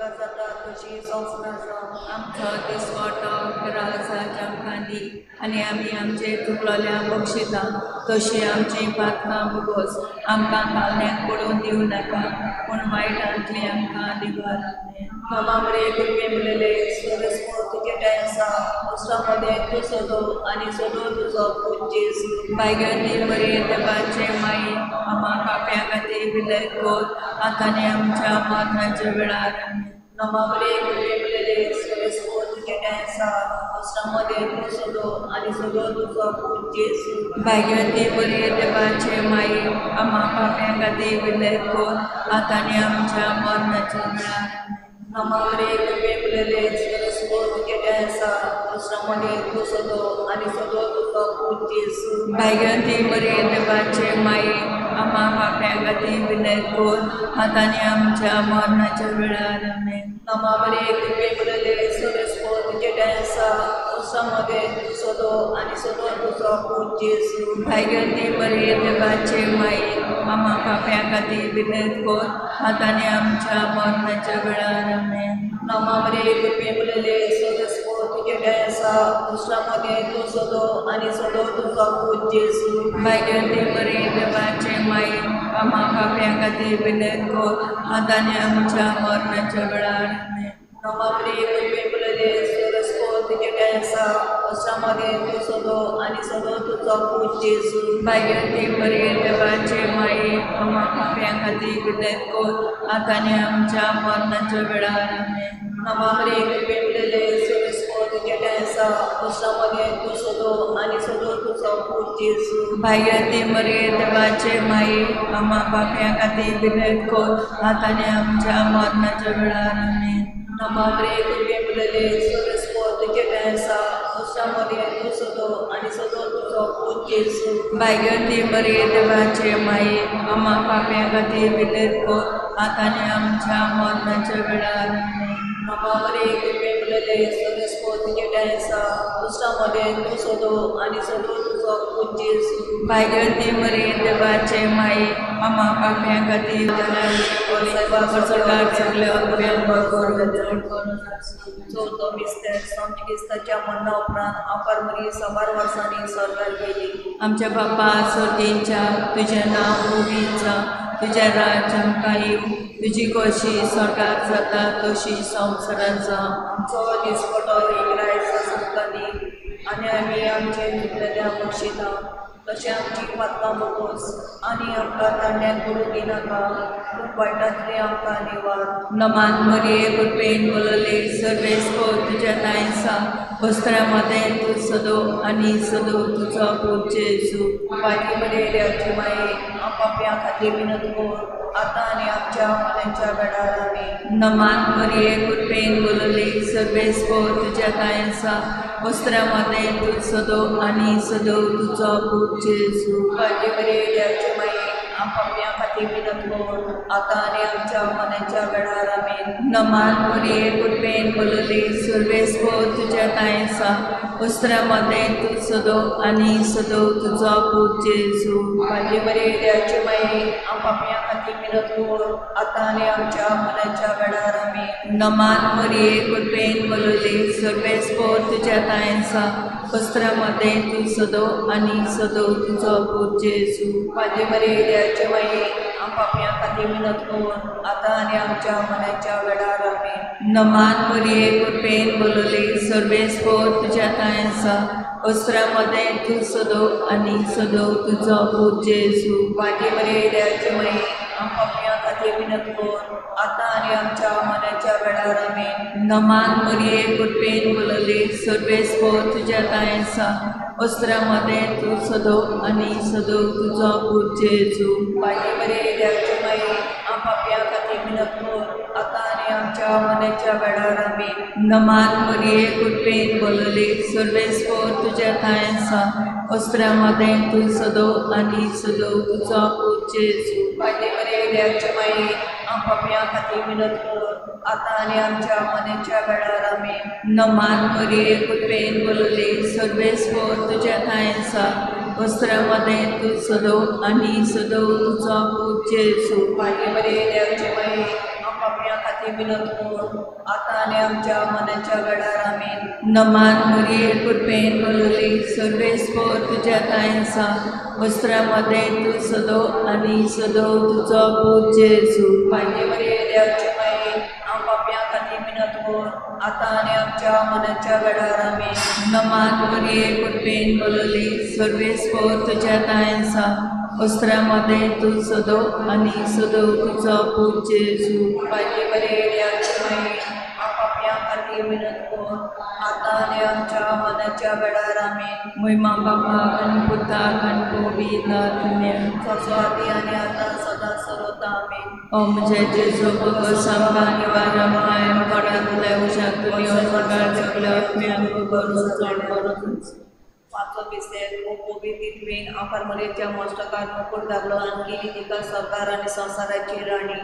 तुका जाता तशी संस्कार आमचो दिसवटो राजाच्या खांदी आनी आमी आमचे चुकलोल्या बक्षिता तशी आमची पातकां बगोस आमकां घालण्याक पडून दिवं नाका पूण वायटांतली आमकां दिवार नमामरे तुके मिळले सूर्यस्मोर तुझे टायसा उस्तामध्ये तू सोदो आणि सोदो तुझो पूजेस बायगती बरी देवाचे माई आम्हा पाप्या खातीर विलय कोर आतांनी आमच्या मरणाच्या वेळार नमामरे तुके मिळले सूर्यस्मोर तुझे टायसा उस्तामध्ये तू सोदो आणि सोदो तुझो पूजेस बायगती बरी देवाचे माई आम्हा पाप्या खातीर विलय कोर आतांनी आमच्या मरणाच्या वेळार नमामरे तुके मिळले सूर्यस्मोर तुझे टायसा उस्तामध्ये तू सोदो आणि सोदो तुझो पूजेस बायगती बरी देवाचे माई आम्हा पाप्या खातीर विलय कोर आतांनी आमच्या मरणाच्या वेळार नमामरे तुके मिळले सूर्यस्मोर तुझे टायसा उस्तामध्ये तू सोदो आणि सोदो तुझो पूजेस बायगती बरी देवाचे माई आम्हा पाप्या खातीर विलय कोर आतांनी आमच्या मरणाच्या वेळार नमामरे तुके मिळले सूर्यस्मोर तुझे टायसा उस्तामध्ये तू सोदो आणि सोदो तुझो पूजेस बायगती बरी देवाचे माई आम्हा पाप्या खातीर विलय कोर आतांनी आमच्या मरणाच्या वेळार नमामरे तुके मिळले सूर्यस्मोर तुझे टायसा उस्तामध्ये तू सोदो आणि सोदो तुझो पूजेस बायगती बरी देवाचे माई आम्हा पाप्या खातीर विलय कोर आतांनी आमच्या मरणाच्या वेळार नमामरे तुके मिळले सूर्यस्मोर तुझे टायसा उस्तामध्ये तू सोदो आणि सोदो तुझो पूजेस बायगती बरी देवाचे माई आम्हा पाप्या खातीर विलय कोर आतांनी आमच्या मरणाच्या वेळार नमामरे तुके मिळले सूर्यस्मोर तुझे टायसा उस्तामध्ये तू सोदो आणि सोदो तुझो पूजेस बायगती बरी देवाचे माई आम्हा पाप्या खातीर विलय कोर आतांनी आमच्या मरणाच्या वेळार नमामरे तुके मिळले सूर्यस्मोर तुझे टायसा उस्तामध्ये तू सोदो आणि सोदो तुझो पूजेस बायगती बरी देवाचे माई आम्हा पाप्या खातीर चौथो मिस्टर संतकिस्ताच्या मरणा उपरांत अपारमरी समार वर्सांनी सरकार गेली आमच्या बापा सर्गेच्या तुझें नांव उबीच तुझें राज्य आमकां येवं तुजी कशी स्वर्गाक जाता तशी संवसारांत जावं आमचो दिसपटो एक आमकां दी आनी आमी आमचे चुकलेल्या बक्षिता तशें आमची पातकां बगोस आनी आमकां तांड्याक पडूं दिनाका पूण वायटांतली आमकां निवार नमान मरिये कृपेन बोलले सर्वेस तुझ्या तायसा वस्त्रामध्ये तू सदो आणि सदो तुझा पूत जेजू बायकी बरे देवाची माये आपापल्या खातीर विनत कोर आतां आनी आमच्या मनाच्या वेळार आमी नमान मरिये कृपेन बोलले सर्वेस तुझ्या तायसा वस्त्रामध्ये तू सदो आणि सदो तुझा पूत जेजू बायकी बरे देवाची माये आपापल्या खातीर विनत कोर आतां आनी आमच्या मनाच्या वेळार आमी नमान मरिये कृपेन बोलले सर्वेस तुझ्या तायसा वस्त्रामध्ये तू सदो आणि सदो तुझा पूत जेजू बायकी बरे देवाची माये आपापल्या खातीर विनत कोर आतां आनी आमच्या मनाच्या वेळार आमी नमान मरिये कृपेन बोलले सर्वेस तुझ्या तायसा वस्त्रामध्ये तू सदो आणि सदो तुझा पूत जेजू बायकी बरे देवाची माये आपापल्या खातीर विनत कोर आतां आनी आमच्या मनाच्या वेळार आमी नमान मरिये कृपेन बोलले सर्वेस तुझ्या तायसा वस्त्रामध्ये तू सदो आणि सदो तुझा पूत जेजू बायकी बरे देवाची माये आपापल्या खातीर विनत कोर आतां आनी आमच्या मनाच्या वेळार आमी नमान मरिये कृपेन बोलले सर्वेस तुझ्या तायसा वस्त्रामध्ये तू सदो आणि सदो तुझा पूत जेजू बायकी बरे देवाची माये आपापल्या खातीर विनत कोर आतां आनी आमच्या मनाच्या वेळार आमी नमान मरिये कृपेन बोलले सर्वेस तुझ्या तायसा वस्त्रामध्ये तू सदो आणि सदो तुझा पूत जेजू बायकी बरे देवाची माये आपापल्या खातीर विनत कोर आतां आनी आमच्या मनाच्या वेळार आमी नमान मरिये कृपेन बोलले सर्वेस तुझ्या तायसा वस्त्रामध्ये तू सदो आणि सदो तुझा पूत पूज जेजू मागे बरे देवाचे माये आपापल्या खाती विनत कोण आता आणि आमच्या मनाच्या वेळार आमेन. नमान मरिये कृपेन भरली सर्वेस्पर तुझ्या ताईंसा वस्त्रामध्ये तू सदो आणि सदो तुझो पूज जेजू मागे बरे देवाचे माये आपापल्या खाती विनत कोण आता आणि आमच्या मनाच्या वेळार आमेन. नमान मरिये कृपेन भरली सर्वेस्पर तुझ्या ताईंसा वस्त्रामध्ये तू सदो आणि सदो तुझो पूज जेजू मागे बरे देवाचे माये आपापल्या खाती विनत कोण आता आणि आमच्या मनाच्या वेळार आमेन. महिमा बाबा गणपुता गणपोबीता धन्य स्वाती आणि आता सदा सर्वता आमेन. ओम जय जेजू भगव सांगा निवारम कायम पडतले उषा तुनी ओसकार जगलत मी अंग करून चढ करून पाचवो पिसेर ओपोबी तितवीन आफारमरेच्या मोष्टकार मुकुट दागलो आणखी तिका सरकार आणि संसाराची राणी.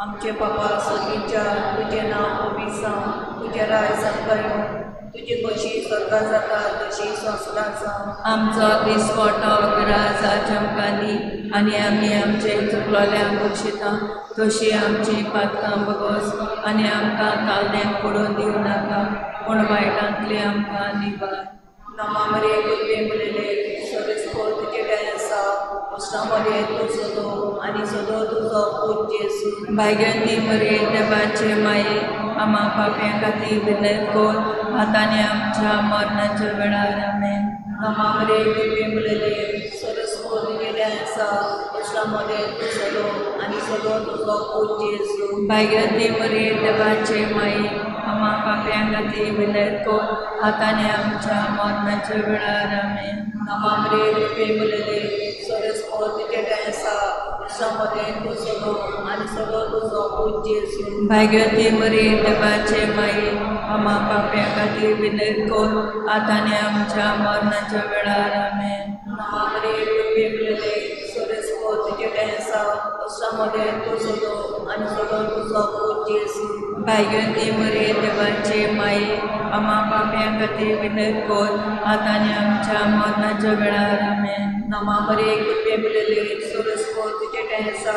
आमचे पापा सतीच्या तुझे नाव ओबिसा तुझे राय संकयो तुझी कशी सरकार जाता तशी संस्काराचा. आमचो दिसवटो राजा चमकादी आणि आम्ही आमचे चुकलोल्या बक्षिता तशी आमची पातकां बगोस आणि आमकां तालद्यांक पडून दिवं नाका पूण वायटांतली आमकां निवार. नमामरे गुरबे मुलेले सर्वेस्पर तुझे डायसा उष्णामध्ये तू सदो आणि सदो तुझो पूज जेजू. भाग्यवंती मरिये देवाचे माये आम्हा पाप्यां खातीर विनत कोर आतांनी आमच्या मरणाच्या वेळार आमेन. नमामरे गुरबे मुलेले सर्वेस्पर तुझे डायसा उष्णामध्ये तू सदो आणि सदो तुझो पूज जेजू. भाग्यवंती मरिये देवाचे माये आम्हा पाप्यां खातीर विनत कोर आतांनी आमच्या मरणाच्या वेळार आमेन. नमामरे गुरबे मुलेले सर्वेस्पर तुझे डायसा उष्णामध्ये तू सदो आणि सदो तुझो पूज जेजू. भाग्यवंती मरिये देवाचे माये आम्हा पाप्यां खातीर विनत कोर आतांनी आमच्या मरणाच्या वेळार आमेन. नमामरे गुरबे मुलेले सर्वेस्पर तुझे डायसा उष्णामध्ये तू सदो आणि सदो तुझो पूज जेजू. भाग्यवंती मरिये देवाचे माये आम्हा पाप्यां खातीर विनत कोर आतांनी आमच्या मरणाच्या वेळार आमेन. नमामरे गुरबे मुलेले सर्वेस्पर तुझे डायसा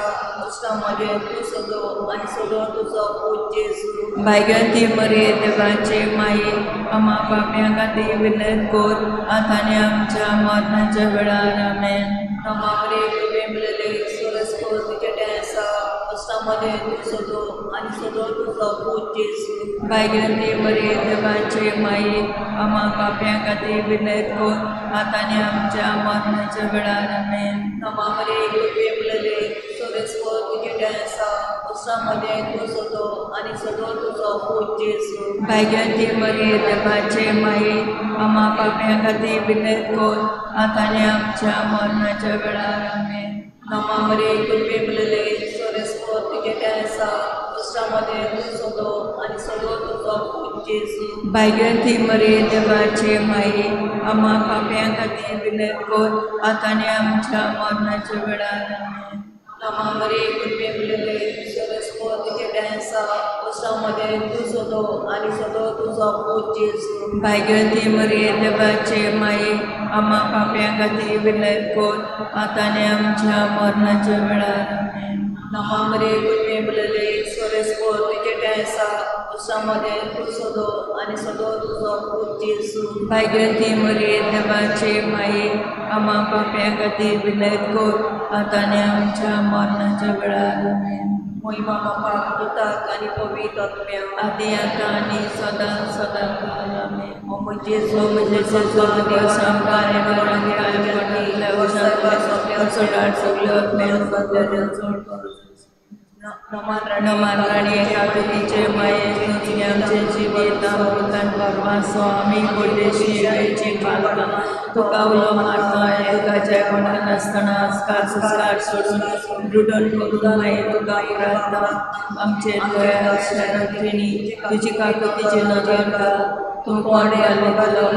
उष्णामध्ये तू सदो आणि सदो तुझो पूज जेजू. भाग्यवंती मरिये देवाचे माये आम्हा पाप्यां खातीर विनत कोर आतांनी आमच्या मरणाच्या वेळार आमेन. नमामरे गुरबे मुलेले सर्वेस्पर तुझे डायसा उष्णामध्ये तू सदो आणि सदो तुझो पूज जेजू. भाग्यवंती मरिये देवाचे माये आम्हा पाप्यां खातीर विनत कोर आतांनी आमच्या मरणाच्या वेळार आमेन. नमामरे गुरबे मुलेले सर्वेस्पर तुझे डायसा उष्णामध्ये तू सदो आणि सदो तुझो पूज जेजू. भाग्यवंती मरिये देवाचे माये आम्हा पाप्यां खातीर विनत कोर आतांनी आमच्या मरणाच्या वेळार आमेन. नमामरे गुरबे मुलेले सर्वेस्पर तुझे डायसा उष्णामध्ये तू सदो आणि सदो तुझो पूज जेजू. भाग्यवंती मरिये देवाचे माये आम्हा पाप्यां खातीर विनत कोर आतांनी आमच्या मरणाच्या वेळार आमेन. नमामरे गुरबे मुलेले सर्वेस्पर तुझे डायसा उष्णामध्ये तू सदो आणि सदो तुझो पूज जेजू. भाग्यवंती मरिये देवाचे माये आम्हा पाप्यां खातीर विनत कोर आतांनी आमच्या मरणाच्या वेळार आमेन. नमामरे गुरबे मुलेले सर्वेस्पर तुझे डायसा उष्णामध्ये तू सदो आणि सदो तुझो पूज जेजू. भाग्यवंती मरिये देवाचे माये आम्हा पाप्यां खातीर विनत कोर आतांनी आमच्या मरणाच्या वेळार आमेन. महिमा बापाक पुताक आणि पवित्र आत्म्याक आदी आता आणि सदा सदा काल आमेन. ओम जेजू म्हणजे जेजू सांगारे वरांगे आलपटले उसाड सगळं मेळून बदलून चोड करू. नमान राणी काकुतीचे माये तुझी आमचे जिवीत अमृतान परवासो आम्ही परदेशी आईची पालका तुका उलो मारता तुकाच्या कोणाक नासतना आस्कार सुस्कार सोडून रुडण करून माये तुका उराता आमचे दोया शरणिणी तुझी काकुतीची नजर घाल तूं कोण घाले घालून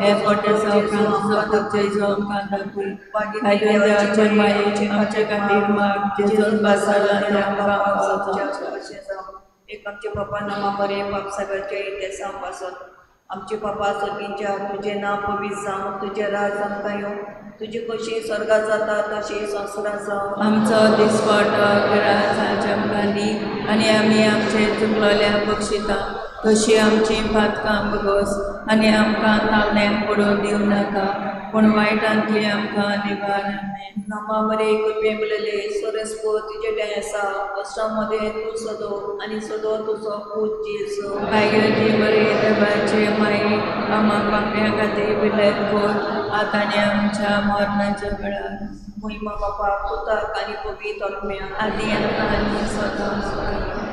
हे पटे सावकान जेजू आमकां दाखय. भाग्यवंती देवाचे माये आमचे खातीर माग जेजून बासाला एक आमचे बापा नमामरे पाप सगळ्याचे इतिहासा पासत आमचे बापा सर्गींच्या तुझे नांव पवित्र जावं, तुझे राज आमकां येवं, तुजी कशी स्वर्गात जाता तशी संवसारांत जावं. आमचो दिसपट गिरायक आमकां दी, आनी आमी आमचे चुकलोल्या बक्षिता तशी आमची पातकां बगोस, आनी आमकां ताळण्यांत पडून दिवं नाका, पूण वायटांतली आमकां निवार. आमेन. नामा बरे कृपे मिळले सरस्पो तुझे डें आसा, कश्टामध्ये तूं सदो आनी सदो तुजो पूत जेजू. भायगरजी बरे देवाचे माई, आम्हा पापण्या खातीर विलयत कोर, आतांनी आमच्या मरणाच्या वेळार. महिमा बापा पुताक आनी पवित्र आत्म्या आदी आनी सदां.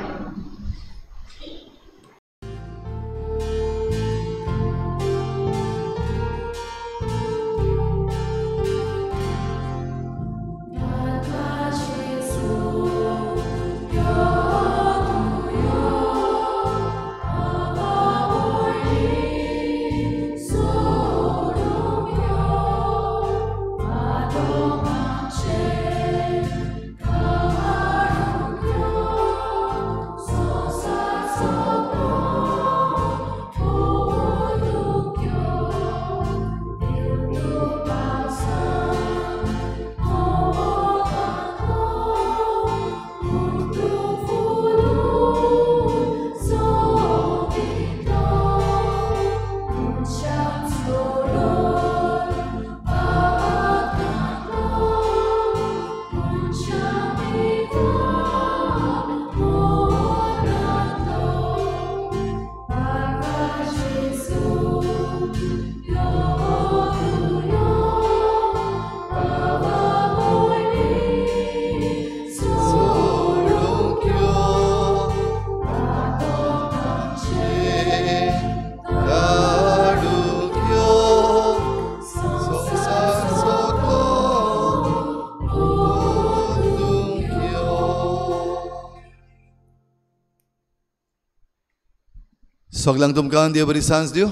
सगळ्यांक तुमकां देव बरी सांज दिवं.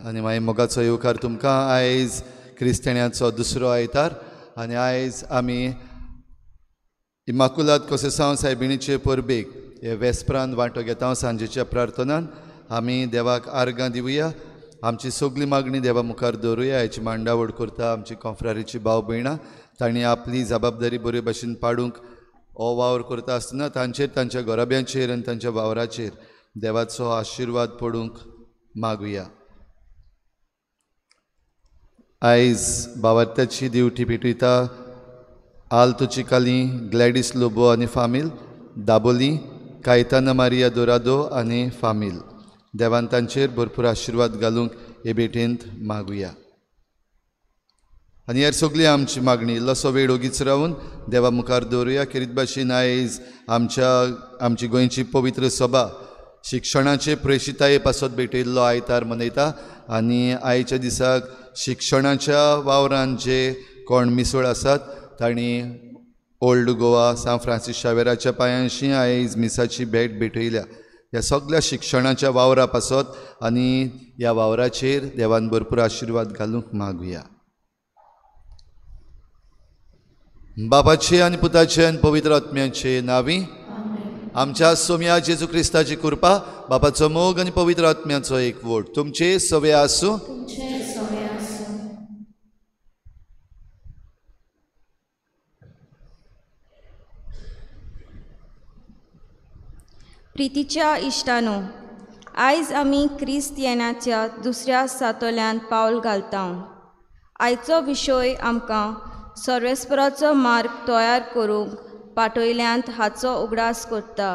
आनी मागीर मोगाचो येवकार तुमकां. आयज क्रिस्ताण्याचो दुसरो आयतार आनी आयज आमी इमाकुलाद कोसेसांव सायबिणीचे परबेक हे वेस्परांत वांटो घेता. सांजेच्या प्रार्थनान आमी देवाक आर्गां दिवया, आमची सगळी मागणी देवा मुखार दवरुया. हेची मांडावळ करता आमची कॉन्फ्रारीची भाव भयणां. तांणी आपली जबाबदारी बरे भाशेन पाडूंक हो वावर करता आसतना तांचेर, तांच्या घोराब्यांचेर आनी तांच्या वावराचेर देवाचो आशिर्वाद पडूंक मागुया. आयज भावार्थ्याची दिवटी पेटयता आल्तो चिकाली, ग्लॅडिस लोबो आनी फामील, दाबोली, कायताना मारिया दोरादो आनी फामील. देवान तांचेर भरपूर आशिर्वाद घालूंक हे भेटेंत मागुया. आनी हेर सगळी आमची मागणी इल्लोसो वेळ ओगीच रावन देवा मुखार दवरुया. खेरीत भाशेन आयज आमची गोंयची पवित्र सभा शिक्षणाचे प्रेशिताये पासत भेटयल्लो आयतार मनयता. आनी आयच्या दिसाक शिक्षणाच्या वावरांत जे कोण मिसळ आसात तांणी ओल्ड गोवा सांव फ्रांसीस शावेराच्या पांयांशी आयज मिसाची भेट भेटयल्या. ह्या सगळ्या शिक्षणाच्या वावरा पासत आनी ह्या वावराचेर देवान भरपूर आशिर्वाद घालूंक मागुया. बापाचे आनी पुताचे आनी पवित्र आत्म्याचे नांवी. आमच्या सोम्या जेजू क्रिस्ताची कृपा, बापाचो मोग आनी पवित्र आत्म्याचो एकवट तुमचे सवे आसूं. प्रितीच्या इश्टानो, आयज आमी क्रिस्त येण्याच्या दुसऱ्या सातोल्यांत पावल घालता. आयचो विशय आमकां सर्वेस्पराचो मार्ग तयार करूंक पाठयल्यांत हाचो उगडास करता.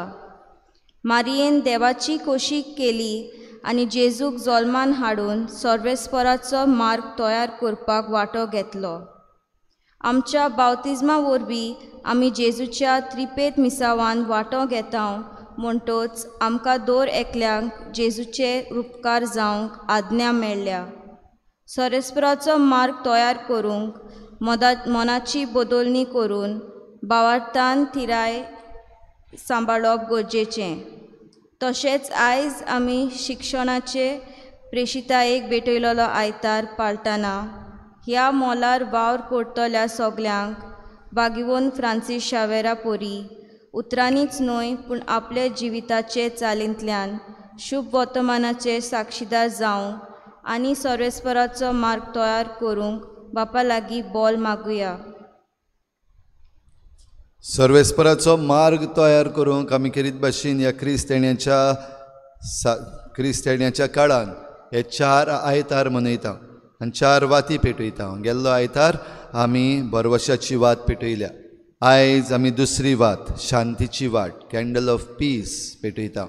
मारयेन देवाची कोशीक केली आनी जेजूक जल्मान हाडून सर्वेस्पराचो मार्ग तयार करपाक वांटो घेतलो. आमच्या बावतिजमा वरवीं आमी जेजूच्या त्रिपेत मिसावान वांटो घेता. म्हणटच आमकां दर एकल्यांक जेजूचे उपकार जावंक आज्ञा मेळ्ळ्या. सर्वेस्पराचो मार्ग तयार करूंक मनाची बदलणी करून भावार्थान थिराय सांबाळप गरजेचें. तशेंच आयज आमी शिक्षणाचे प्रेशितायेक भेटयलेलो आयतार पाळटना ह्या मोलार वावर करतल्या सगल्यांक बागिवोन फ्रांसीस शावेरा पोरी उतरांनीच न्हय पूण आपले जिविताचे चालींतल्यान शुभ वर्तमानाचे साक्षीदार जावं आनी सर्वेस्पराचो मार्ग तयार करूंक बापा लागीं बोल मागुया. सर्वेस्पराचो मार्ग तयार करूंक आमी करीत भाशेन ह्या क्रिस्तेण्याच्या काळान हे 4 आयतार मनयता आनी 4 वाती पेटयता. गेल्लो आयतार आमी बरवशाची वात पेटयल्या. आयज आमी दुसरी वात शांतीची वाट कॅन्डल ऑफ पीस पेटयता.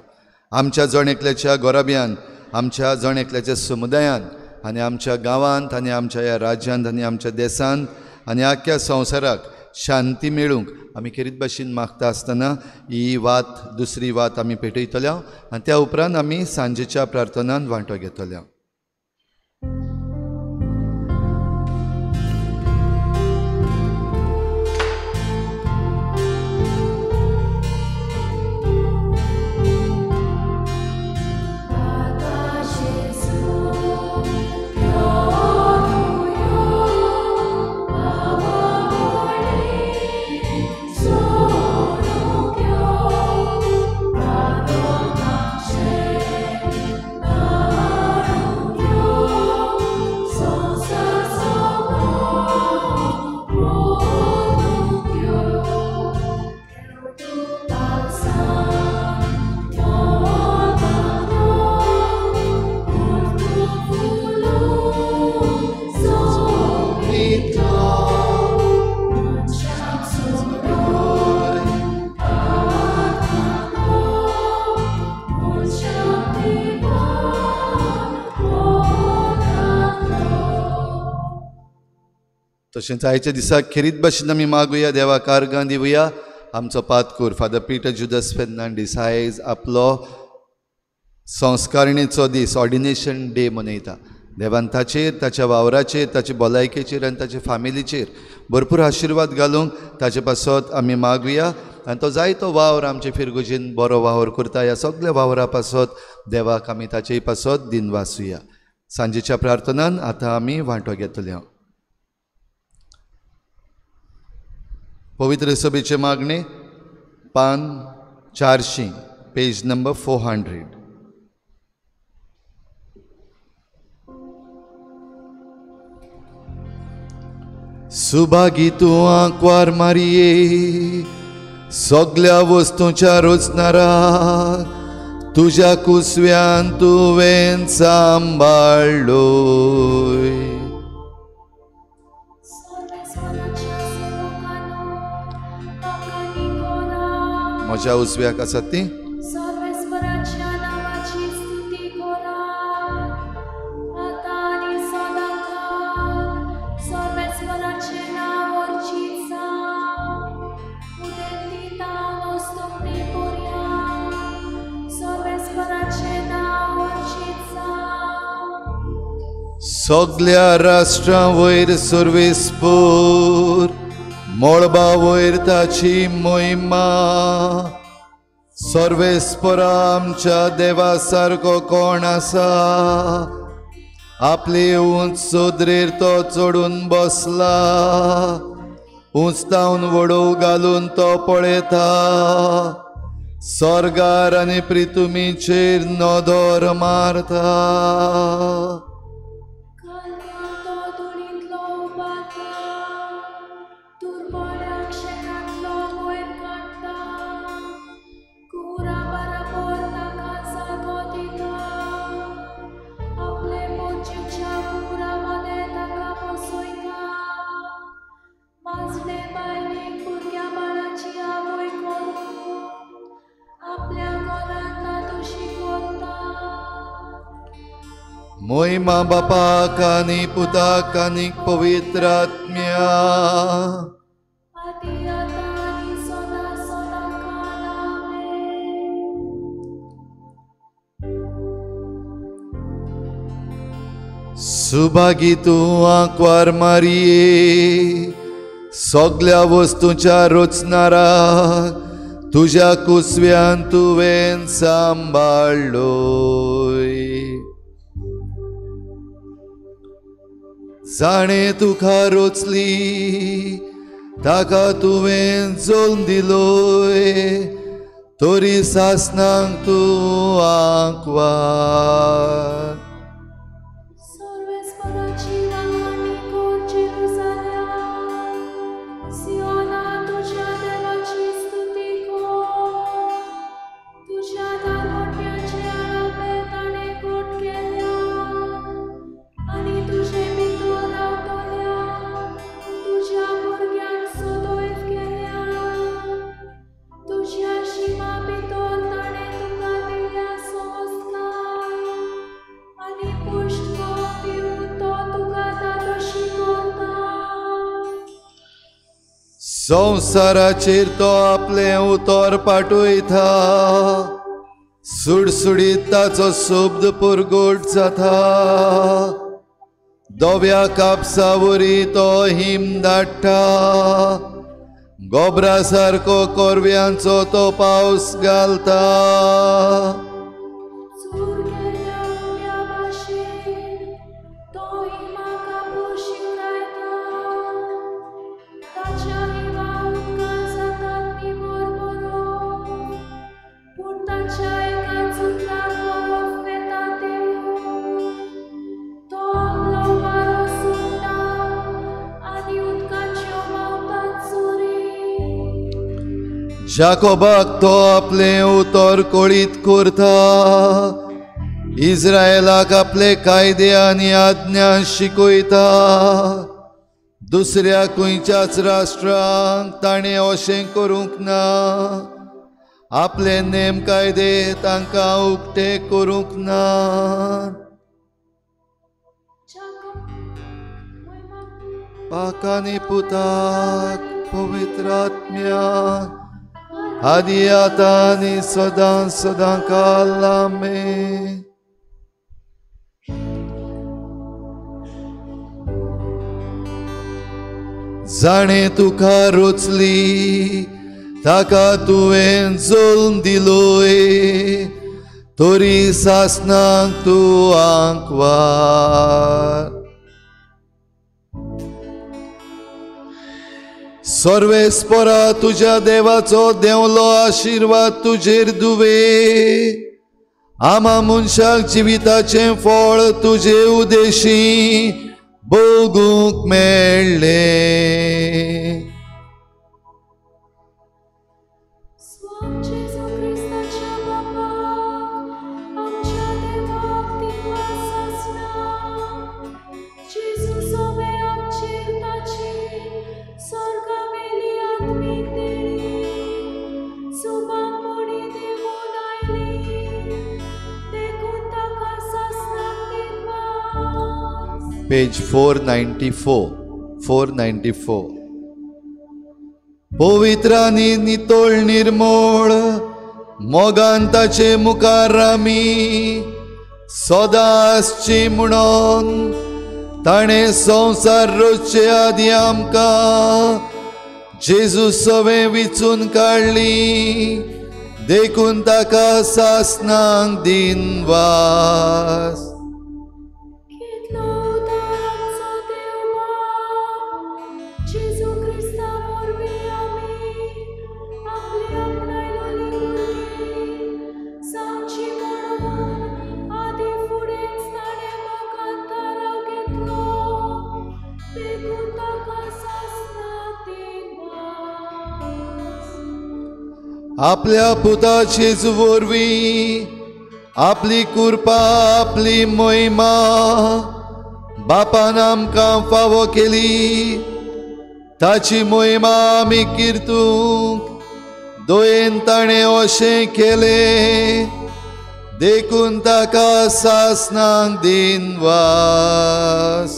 आमच्या जण एकल्याच्या गोराब्यान, आमच्या जण एकल्याच्या समुदायान आनी आमच्या गांवांत आनी आमच्या ह्या राज्यांत आनी आमच्या देशांत आनी आख्या संवसाराक शांती मेळूंक आमी करीत भाशेन मागता आसतना ही वात दुसरी वात आमी पेटयतल्या आनी त्या उपरांत आमी सांजेच्या प्रार्थनान वांटो घेतल्या. तशेंच आयच्या दिसाक खेरीत भाशेन आमी मागुया देवा कारगां दिवया. आमचो पातकूर फादर पीटर जुदस फेर्नांडीस आयज आपलो संस्कारणेचो दीस ऑर्डिनेशन डे मनयता. देवान ताचेर, ताच्या वावराचेर, ताच्या भलायकेचेर आनी ताच्या फॅमिलीचेर भरपूर आशिर्वाद घालूंक ताचे पासत आमी मागुया. आनी तो जायतो वावर आमचे फिरगुजीन बरो वावर करता. ह्या सगळ्या वावरा पासत देवाक आमी ताचेय पासत दिन वासुया. सांजेच्या प्रार्थनान आतां आमी वांटो घेतले. पवित्र सभेचे मागणे पान 400 पेज नंबर 400. सुभागी तूं आंकवार मारिये सगळ्या वस्तूंच्या रोचणारा तुझ्या कुसव्यान तुवें सांबाळलोय. म्हज्या उजव्याक आसात ती सर्वेस्पराच्या नावाची स्तुती करा आता आनी सदांकाळ. सर्वेस्पराचे नाव अर्चित जावं उदेंतिता वस्तुंनी पर्यंत. सर्वेस्पराचे नाव अर्चित जावं. सगळ्या राष्ट्रां वयर सर्वेस्पर मोळबा वयर ताची मोहिमा. सर्वेस्परा आमच्या देवा सारको कोण आसा. आपली उंच सोदरेर तो चडून बसला. उंचतावन वडोव घालून तो पळयता. स्वर्गार आनी पृथ्वीचेर नदर मारता. मोहिमा बापाक आनी पुताक आनी पवित्र आत्म्या. सुभागी तूं आंकवार मारिये सगळ्या वस्तूंच्या रोचणारा तुझ्या कुसव्यान तुवें सांबाळलोय. जाणे तुका रोचली ताका तुवें जोन दिलोय. तोरी सासनांक तूं आंकवार. सर्वेस्पराची रांगणी कोर जेरुसलेम, सियोना तुझ्या देवाची स्तुती कोर. तुझ्या दारोट्याचे आळापे ताणे कोट केल्या, आनी तुझे भितर रावतल्या. तुझ्या भुरग्यांक सदोयत केल्या, तुझ्या शिमा भितर ताणे तुका दिल्या संस्कार. आनी पुष्ट दिवून तो तुका दादोशी करता. संवसाराचेर तो आपले उतर पाठयता, सुडसुडीत ताचो शब्द पुरगोट जाता. दोव्या कापसावरी तो हिम धाडटा, गोबरा सारको कोरव्यांचो तो पावस घालता. चूर केल्या उण्या भाशेन तो हिमाका शिवरायता. ताच्या हिमा उदकां जातात निवळ बरोफ, पूण ताच्या एका चुत्रार बरोफ वेता देव. तो आपलो वारो सोडटा आनी उदकाच्यो व्हांवतात चोरी. जाकोबाक तो आपले उतर कोळीत करता, इस्रायलाक आपले कायदे आनी आज्ञा शिकयता. दुसऱ्या खंयच्याच राष्ट्रांक ताणें अशें करूंक ना. आपले नेम कायदे तांकां उक्ते करूंक ना. पाकांनी पुताक पवित्र आत्म्यान आदि आतां आनी सदां सदां काल आमेन. जाणें तुका रोचली ताका तुवें जोळून दिलोय, तोरी सासनांक तूं आंकवार. सर्वेस्परा तुझ्या देवाचो देवलो आशिर्वाद तुजेर दुवे. आमा मनशाक जिविताचें फळ तुजे उदेशी भोगूंक मेळ्ळें. स्वाम जेजू क्रिस्ताच्या बापाक, आमच्या देवाक दिवस आसनाक. जेजू सवे आमचेर ताची स्वर्गावेली आत्मीक देणी सुबापणी देवून आयली. देखून ताका सासणाक दिवस. पेज 494. पवित्र आनी नितोळ निर्मळ मोगान ताचे मुखार आमी सदां आसची म्हणून ताणें संवसार रचचे आदी आमकां जेजू सवे विचून काडली. देखून ताका सासनांक दिनवास. कितलो उदार आमचो देव बाप, जेजू क्रिस्ता वरवीं आमी आपली आपणायलोली भुरगीं जावची म्हणून आदी फुडेंच ताणें मोगान थाराव घेतलो. देखून ताका सासनाक दिवस. आपल्या पुता जेजू वरवीं आपली कृपा आपली मोहिमा बापान आमकां फावो केली. ताची मोहिमा आमी किर्तूंक दोयेन ताणें अशें केलें. देखून ताका सासनांक दिनवास.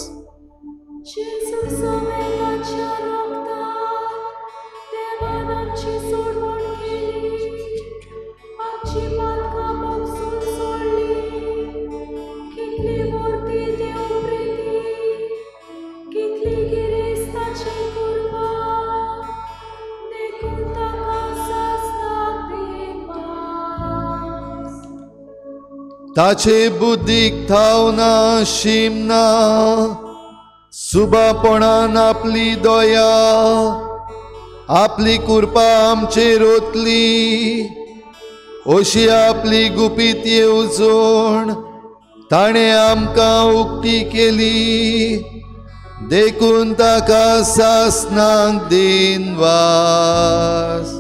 जेजू सवे ताच्या रोगतान देवान आमची सोडवण केली. आमची पातकां मोगसून सोडली. कितली मोठी देव प्रिती, कितली गिरेस्त ताची कृपा. देखून ताका सासनाक दिवस. ताचे बुद्धीक थाव ना शीम ना. सुबापणान आपली दया आपली कृपा आमचेर ओतली. अशी आपली गुपीत येवजण ताणे आमकां उक्ती केली, देखून ताका सासणाक दिन वास.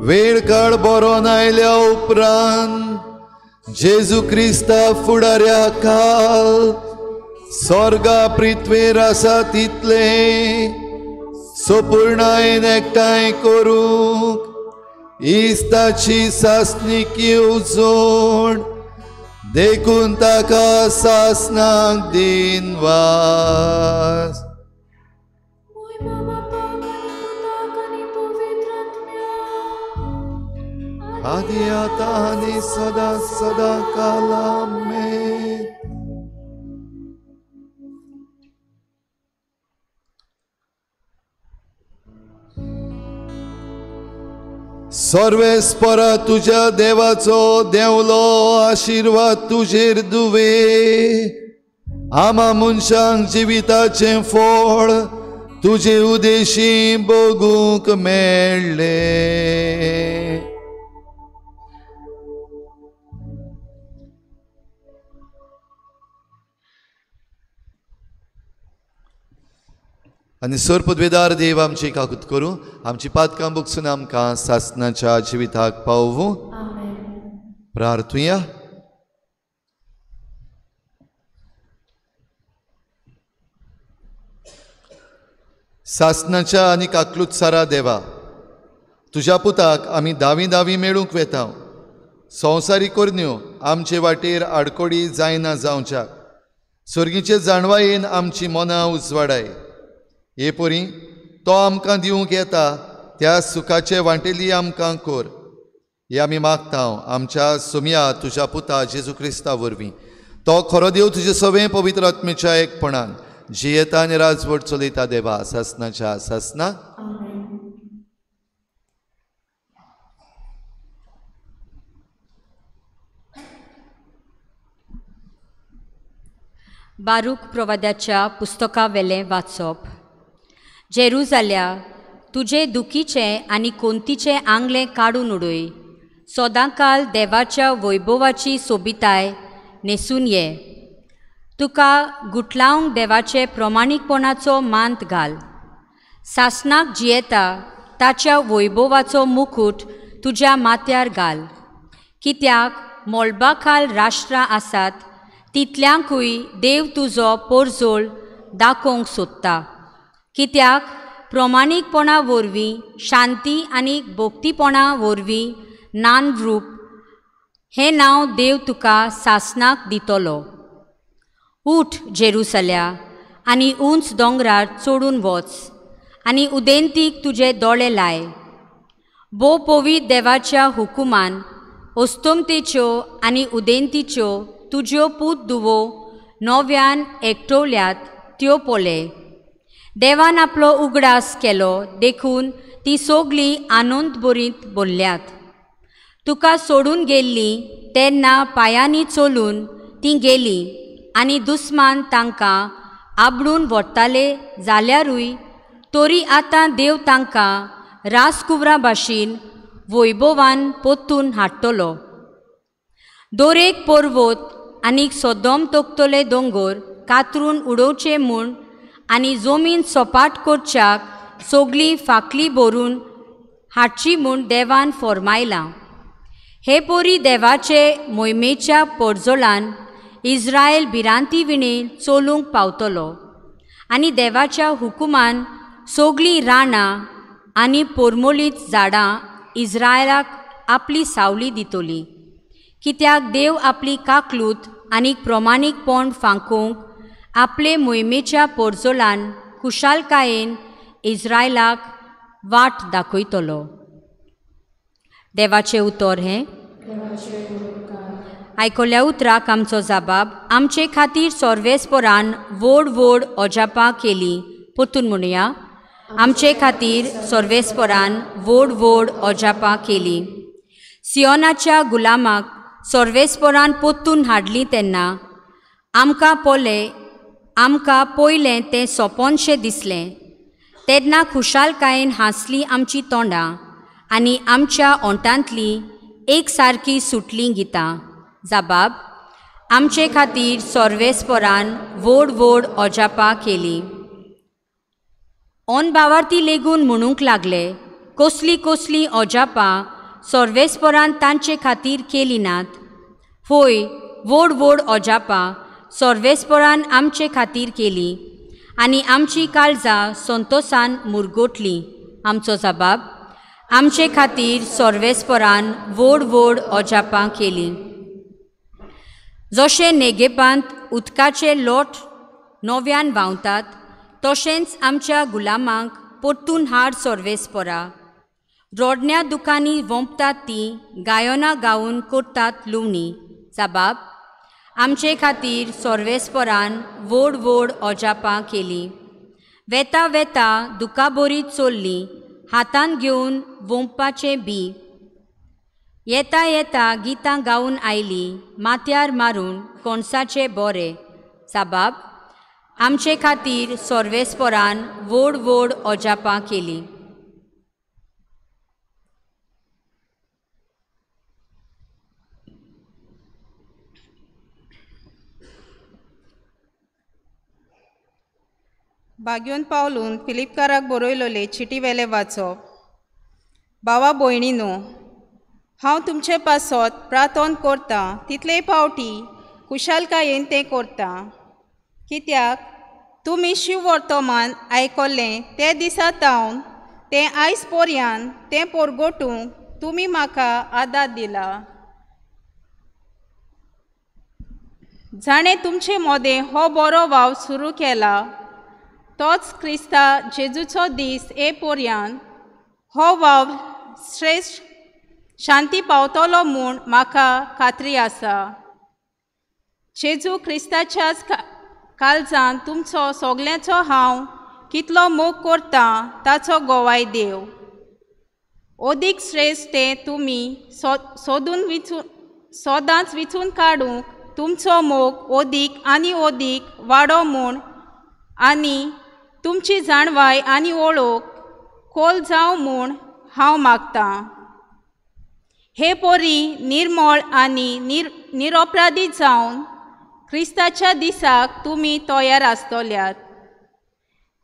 वेळ काळ बरो नायल्या उपरांत जेजू क्रिस्ता फुडाऱ्या काल स्वर्गा पृथ्वीर आसा तितले संपूर्णायेन एकठांय करूंक इस्ताची सासणीक येवजण, देखून ताका सासणाक दिन वास. आदि आता आनी सदा सदा काल आमेन. सर्वेस्परा तुझ्या देवाचो देवलो आशीर्वाद तुजेर दुवे. आमा मनशांक जिविताचें फळ तुजे उदेशी बगूंक मेळ्ळे. आनी सर्पद्वेदार देव आमची काकूत करूं, आमची पातकां बुकसून आमकां सासणाच्या जिविताक पावूं. प्रार्थुया. सासणाच्या आनी काकलुत्सारा देवा, तुज्या पुताक आमी दावी दावी मेळूंक वेता. संवसारी कोरन्यो आमचे वाटेर आडकोडी जायना जावच्याक सर्गीचे जाणवायेन आमची मनां उजवाडाय. हे परी तो आमकां दिवंक येता त्या सुखाचे वांटेली आमकां कोर. हे आमी मागता आमच्या सुमया तुज्या पुता जेजू क्रिस्ता वरवीं. तो खरो देव तुजे सगळे पवित्र आत्मेच्या एकपणान जियेता आनी राजवट चलयता देवा सासणाच्या सासणा. बारूक प्रवाद्याच्या पुस्तका वेलें वाचप. जेरुजाल्या, तुजे दुखीचे आनी कोंतीचे आंगले काडून उडय. सदांकाल देवाच्या वैभवाची सोबिताय न्हेसून ये. तुका गुटलावंक देवाचे प्रमाणीकपणाचो मांत घाल. सासणाक जियेता ताच्या वैभवाचो मुकुट तुज्या माथ्यार घाल. कित्याक मोळबा खाल राष्ट्रां आसात तितल्यांकूय देव तुजो पोरजोळ दाखोवंक सोदता. कित्याक प्रमाणीकपणा वरवीं शांती आनी भोक्तीपणा वरवीं नानरूप हें नांव देव तुका सासणाक दितलो. उठ जेरुसल्या आनी उंच दोंगरार चडून वच आनी उदेंतीक तुजे दोळे लाय. भोव पवित्र देवाच्या हुकुमान अस्तोमतेच्यो आनी उदेंतीच्यो तुज्यो पूत धुवो नव्यान एकटवल्यात त्यो पोले. देवान आपलो उगडास केलो देखून ती सोगली आनंद बरीत बोल्ल्यात. तुका सोडून गेल्ली तेन्ना पांयांनी चलून ती गेली आनी दुस्मान तांकां आबडून व्हरताले जाल्यारूय तोरी आतां देव तांकां राजकुवरा भाशेन वैभवान पोत्तून हाडटलो. दोरेक पर्वत आनी सोदोम तोकतले दोंगर कातरून उडोवचे म्हूण आनी जमीन सपाट करच्याक सोगली फाकली भरून हाडची म्हूण देवान फर्मायलां. हे पोरी देवाचे मोहिमेच्या पोरजोळान इस्रायल भिरांती विणें चलूंक पावतलो आनी देवाच्या हुकुमान सोगली रानां आनी पोरमोलीत झाडां इस्रायलाक आपली सावली दितली. कित्याक देव आपली काकलूत आनी प्रमाणीकपण फांकोवंक आपले मोहिमेच्या पोरजोळान खुशालकायेन इस्रायलाक वाट दाखयतलो. देवाचें उतर हें. आयकल्या उतराक आमचो जबाब आमचे खातीर सोर्वेस्पोरान व्हड व्हड अजापां केली. परतून म्हणुया, आमचे खातीर सोर्वेस्पोरान व्हड व्हड अजापां केली. सियोनाच्या गुलामाक सोर्वेस्पोरान पोत्तून हाडली तेन्ना आमकां पयलें तें सोंपोनशें दिसलें. तेन्ना खुशालकायेन हांसलीं आमचीं तोंडां आनी आमच्या ओंठांतलीं एक सारकीं सुटलीं गितां. जबाब आमचे खातीर सोर्वेस्पोरान व्हड व्हड अजापां केली. ओन भावार्थी लेगून म्हणूंक लागले, कसलीं कसलीं अजापां सोर्वेस्पोरान तांचे खातीर केलीं नात. होय, व्हड व्हड अजापां सोर्वेस्पोरान आमचे खातीर केली आनी आमची काळजां संतोशान मुरगोटलीं. आमचो जबाब आमचे खातीर सोर्वेस्पोरान व्हड व्हड अजापां केली. जशें नेगेपांत उदकाचे लोट नव्यान व्हांवतात, तशेंच आमच्या गुलामांक परतून हाड सोर्वेस्पोरा. रोडण्या दुकानी वोंपतात तीं गायनां गावून करतात लुवणी. जबाब आमचे खातीर सोर्वेस्पोरान व्हड व्हड अजापां केली. वेता वेता दुकाबोरीत चोरलीं, हातान घेवन वोंपपाचें बी. येता येता गितां गावून आयलीं, माथ्यार मारून कोणसाचे बोरे. जबाब आमचे खातीर सोर्वेस्पोरान व्हड व्हड अजापां केली. बाग्योन पावलून फिलिपकाराक बरयलोले चिटी वेले वाचप. भावा भयणीनो, हांव तुमचे पासत प्रार्थना करतां तितले फावटी खुशालकायेन तें करतां. कित्याक तुमी शिव वर्तमान आयकल्लें ते दिसा तावन तें आयज पर्यान तें परगोटूंक तुमी म्हाका आदार दिला. जाणें तुमचे मोदें हो बरो वाव सुरू केला, तोच क्रिस्ता जेजूचो दीस ये पर्यान हो वाव श्रेश्ठ शांती पावतलो म्हूण म्हाका खात्री आसा. जेजू क्रिस्ताच्याच काळजांत तुमचो सोगल्यांचो हांव कितलो मोग करतां ताचो गोवाय देव. ओदीक श्रेश्ठ तें तुमी सोदांच विचून काडूंक तुमचो मोग ओदीक आनी ओदीक वाडो म्हूण आनी तुमची जाणवाय आनी वळख खोल जावं म्हूण हांव मागतां. हे पोरी निर्मळ आनी निरपराधी जावन क्रिस्ताच्या दिसाक तुमी तयार आसतल्यात.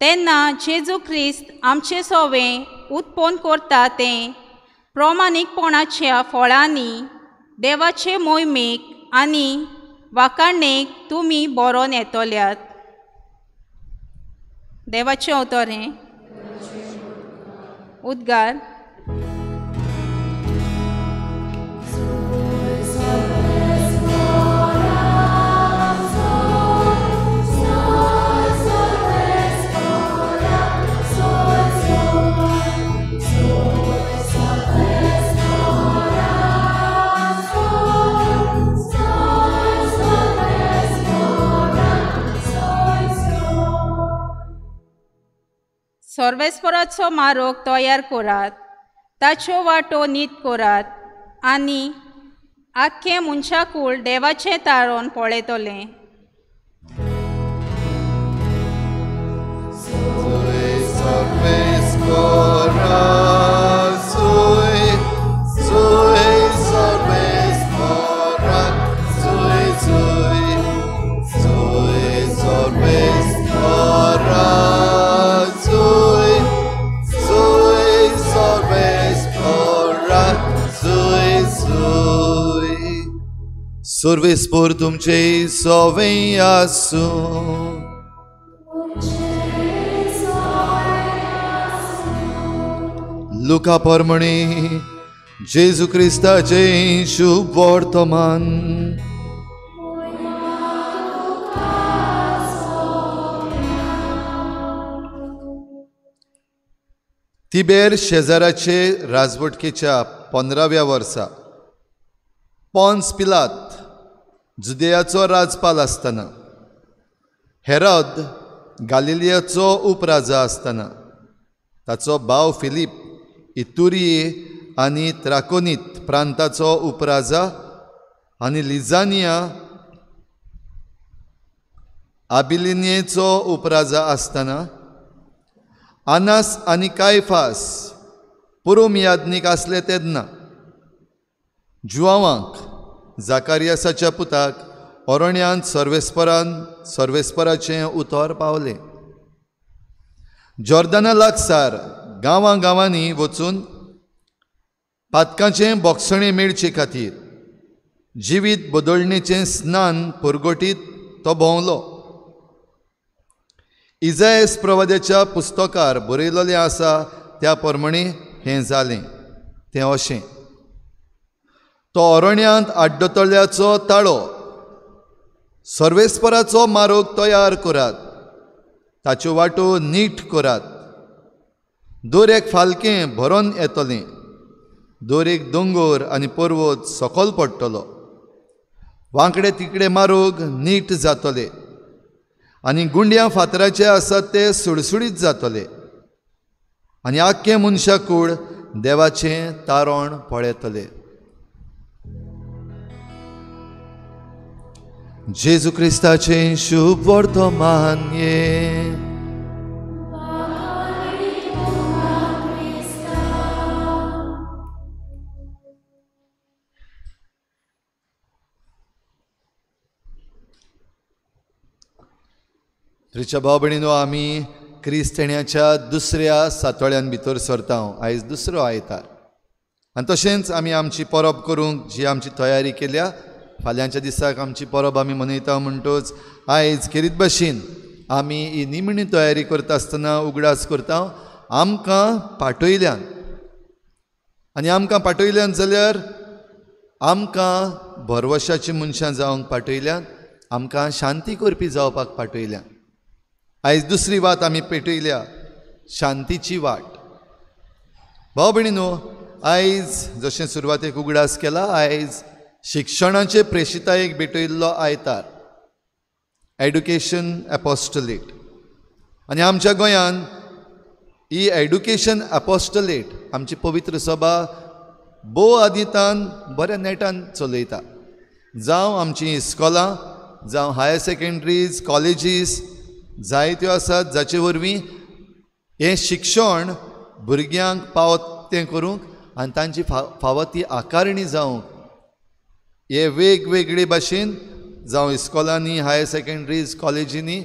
तेन्ना जेजू क्रिस्त आमचे सोवें उत्पन्न करता तें प्रामाणीकपणाच्या फळांनी देवाचे मोहिमेक आनी वाखाणणेक तुमी बरोवन येतल्यात. देवाचें अवतरें. उद्गार. सोर्वेस्पोराचो मारोग तयार करात, ताच्यो वाटो नीट करात आनी आख्खे मनशाकूळ देवाचें तारण पळयतलें. Sorvespor तुमचे सोवें आसूं. लुका परमणे जेजू क्रिस्ताचे शुभ वर्तमान. तिबेर शेजाराचे राजवटकेच्या 15व्या वर्सा पॉन्स पिलात जुदेयाचो राजपाल आसतना, हेरोद गालिलियाचो उपराजा आसतना, ताचो भाव फिलीप इतुरिये आनी त्राकोनीत प्रांताचो उपराजा आनी लिझानिया आबिलिनियेचो उपराजा आसतना, आनास आनी कायफास पुरोम याज्ञीक आसले तेन्ना जुआवांक जाकारियासाच्या पुताक ओरोण्यांत सर्वेस्पराचें उतर पावलें. जॉर्दाना लागसार गांवांनी वचून पातकाचें बोगसणें मेळचे खातीर जिवीत बदलणेचें स्नान परगटीत तो भोंवलो. इजायस प्रवाद्याच्या पुस्तकार बरयलोलें आसा त्या प्रमाणे हें जालें. तें अशें: तो ओरोण्यांत आड्डतळ्याचो ताळो सर्वेस्पराचो मारोग तयार करात, ताच्यो वाटो नीट करात. दर एक फालकें भरोन येतलें, दर एक दोंगर आनी पर्वत सकयल पडटलो. वांकडे तिकडे मारोग नीट जातले आनी गुंड्या फातराचे आसात ते सुडसुडीत जातले आनी आख्खे मनशाकूड देवाचें तारण पळयतले. जेजू क्रिस्ताचें शुभ वर्तमान ये. तुमच्या भाव भयणीनो, आमी क्रिस्तेण्याच्या दुसऱ्या सातोळ्यान भितर सरता. आयज दुसरो आयतार आनी तशेंच आमी आमची परब करूंक जी आमची तयारी केल्या, फाल्यांच्या दिसाक आमची परब आमी मनयता म्हणटच आयज खेरीत भाशेन आमी ही निमणी तयारी करता आसतना उगडास करता आमकां पाठयल्यान. आनी आमकां पाठयल्यान जाल्यार आमकां भरवशाची मनशां जावंक पाठयल्यान, आमकां शांती करपी जावपाक पाठयल्यान. आयज दुसरी वाट आमी पेटयल्या, शांतीची वाट. भाव भयणीनो, आयज जशें सुरवातेक उगडास केला, आयज शिक्षणाचे प्रेशितायेक भेटयल्लो आयतार, एड्युकेशन एपोस्टोलेट. आनी आमच्या गोंयांत ही एड्युकेशन एपोस्टोलेट आमची पवित्र सभा भोव आदितान बऱ्या नेटान चलयता. जावं आमची इस्कॉलां, जावं हायर सेकंड्रीज, कॉलेजीस जायत्यो आसात जाचे वरवीं हें शिक्षण भुरग्यांक पावत करूंक आनी तांची फावो ती आकारणी जावंक हे वेगवेगळे भाशेन जावं इस्कॉलांनी, हायर सेकंड्रीज, कॉलेजींनी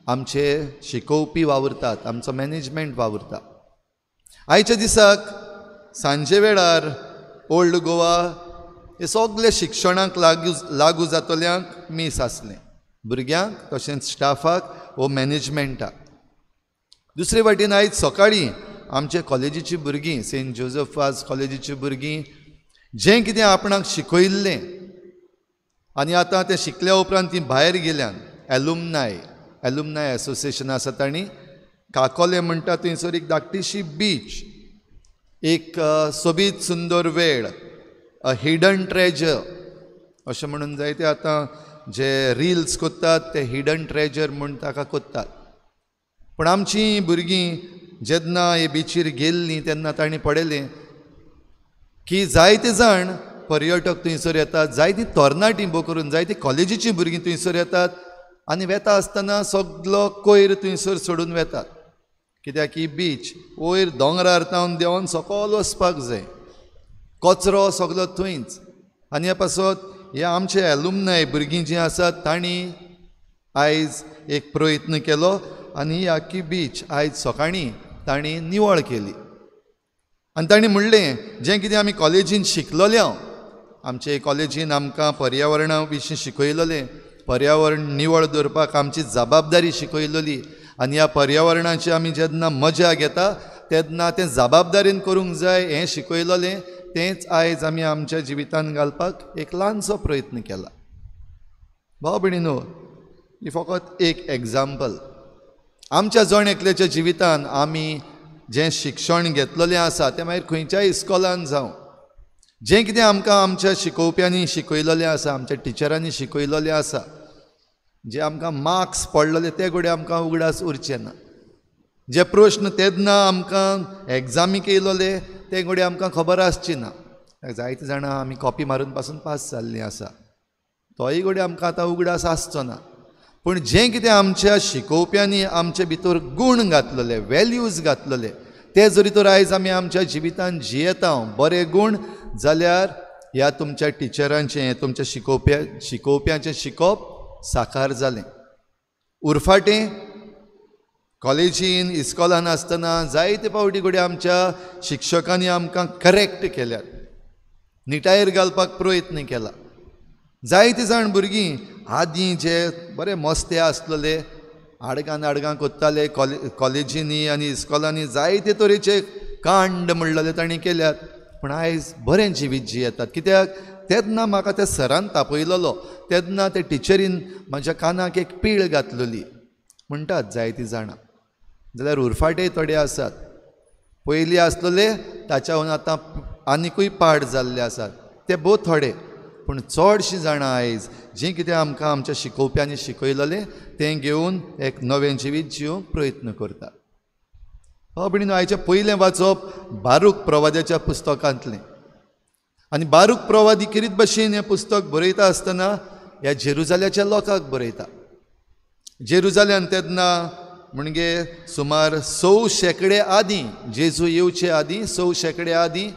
आमचे शिकोवपी वावुरतात, आमचो मॅनेजमेंट वावुरता. आयच्या दिसाक सांजे वेळार ओल्ड गोवा हे सगळे शिक्षणाक लागू जातल्यांक मीस आसलें, भुरग्यांक तशेंच स्टाफाक वो मॅनेजमेंटाक. दुसरे वाटेन आयज सकाळीं आमचे कॉलेजीची भुरगीं, सेंट जोझफास कॉलेजीची भुरगीं जें कितें आपणाक शिकयल्लें आनी आतां तें शिकल्या उपरांत तीं भायर गेल्यान, एलुमनाय एसोसिएशन आसा तांणी काकोले म्हणटा थंयसर एक धाकटीशी बीच, एक सोबीत सुंदर वेळ, अ हिडन ट्रेजर अशें म्हणून जायते आतां जे रिल्स कोत्तात ते हिडन ट्रेजर म्हूण ताका कोत्तात. पूण आमचीं भुरगीं जेन्ना हे बीचीर गेल्लीं तेन्ना तांणी पळयलें की जायते जाण पर्यटक थंयसर येतात, जायतीं तरणाटीं भोव करून जायतीं कॉलेजीचीं भुरगीं थंयसर येतात आनी वेता आसतना सगलो कोयर थंयसर सोडून वेतात. कित्याक ही बीच वयर दोंगरार तावन देंवन सकयल वचपाक जाय, कचरो सगलो थंयच. आनी हे पासत हे आमचे एलुमनाय भुरगीं जीं आसात तांणी आयज एक प्रयत्न केलो आनी ही आख्खी बीच आयज सकाळीं तांणी निवळ केली. आनी तांणी म्हणलें जें कितें आमी कॉलेजीन शिकलोले, आमचे कॉलेजीन आमकां पर्यावरणा विशीं शिकयलोलें, पर्यावरण निवळ दवरपाक आमची जबाबदारी शिकयलोली आनी ह्या पर्यावरणाची आमी जेन्ना मजा घेता तेन्ना तें जबाबदारीन करूंक जाय हें शिकयलोलें, तेंच आयज आमी आमच्या जिवितान घालपाक एक ल्हानसो प्रयत्न केला. भाव भयणीनो, ही फकत एक एग्जाम्पल. आमच्या जण एकल्याच्या जिवितान आमी जें शिक्षण घेतलेलें आसा तें मागीर खंयच्याय इस्कॉलान जावं, जें कितें आमकां आमच्या शिकोवप्यांनी शिकयलेलें आसा, आमच्या टिचरांनी शिकयलेलें आसा, जे आमकां मार्क्स पडलेले ते घोडे आमकां उगडास उरचे ना. जे प्रश्न तेन्ना आमकां एग्जामीक येयलोले ते घोडे आमकां खबर आसची ना. जायतीं जाणां आमी कॉपी मारून पासून पास जाल्लीं आसा, तोय घोडे आमकां आतां उगडास आसचो ना. पूण जें कितें आमच्या शिकोवप्यांनी आमचे भितर गूण घातलेले, वॅल्यूज घातलेले, ते जरी तर आयज आमी आमच्या जिवितांत जियेता बरे गूण, जाल्यार ह्या तुमच्या टिचरांचें, तुमच्या शिकोवप्यांचें शिकोवप साकार जालें. उरफाटें कॉलेजीन इस्कॉलान आसतना जायते फावटी घोडे आमच्या शिक्षकांनी आमकां करेक्ट केल्यात, निटायर घालपाक प्रयत्न केला. जायते जाण भुरगीं आदीं जे बरे मस्ते आसलेले, आडगां कोत्ताले, कॉलेजींनी आनी इस्कॉलांनी जायते तरेचे कांड म्हणलेले तांणी केल्यात. पूण आयज बरें जिवीत जियेतात. कित्याक तेन्ना म्हाका त्या सरान तापयलेलो, तेन्ना ते टिचरीन म्हाज्या कानाक एक पीळ घातलेली म्हणटात जायतीं जाणां. जाल्यार उरफाटे थोडे आसात, पयलीं आसलेले ताच्याहून आतां आनिकूय पाड जाल्ले आसात, ते भोव थोडे. पूण चडशीं जाणां आयज जें कितें आमकां आमच्या शिकोवप्यांनी शिकयलेलें तें घेवन एक नवें जिवीत जिवंक प्रयत्न करतात. भयणीनो, हांवें पयलें वाचप बारूक प्रवाद्याच्या पुस्तकांतलें. आनी बारूक प्रवादी किरीत भाशेन हें पुस्तक बरयता आसतना ह्या जेरुजाल्याच्या लोकांक बरयता. जेरुजाल्यान तेन्ना म्हणजे सुमार 100 शेकडे आदीं, जेजू येवचे आदीं 100 शेकडे आदीं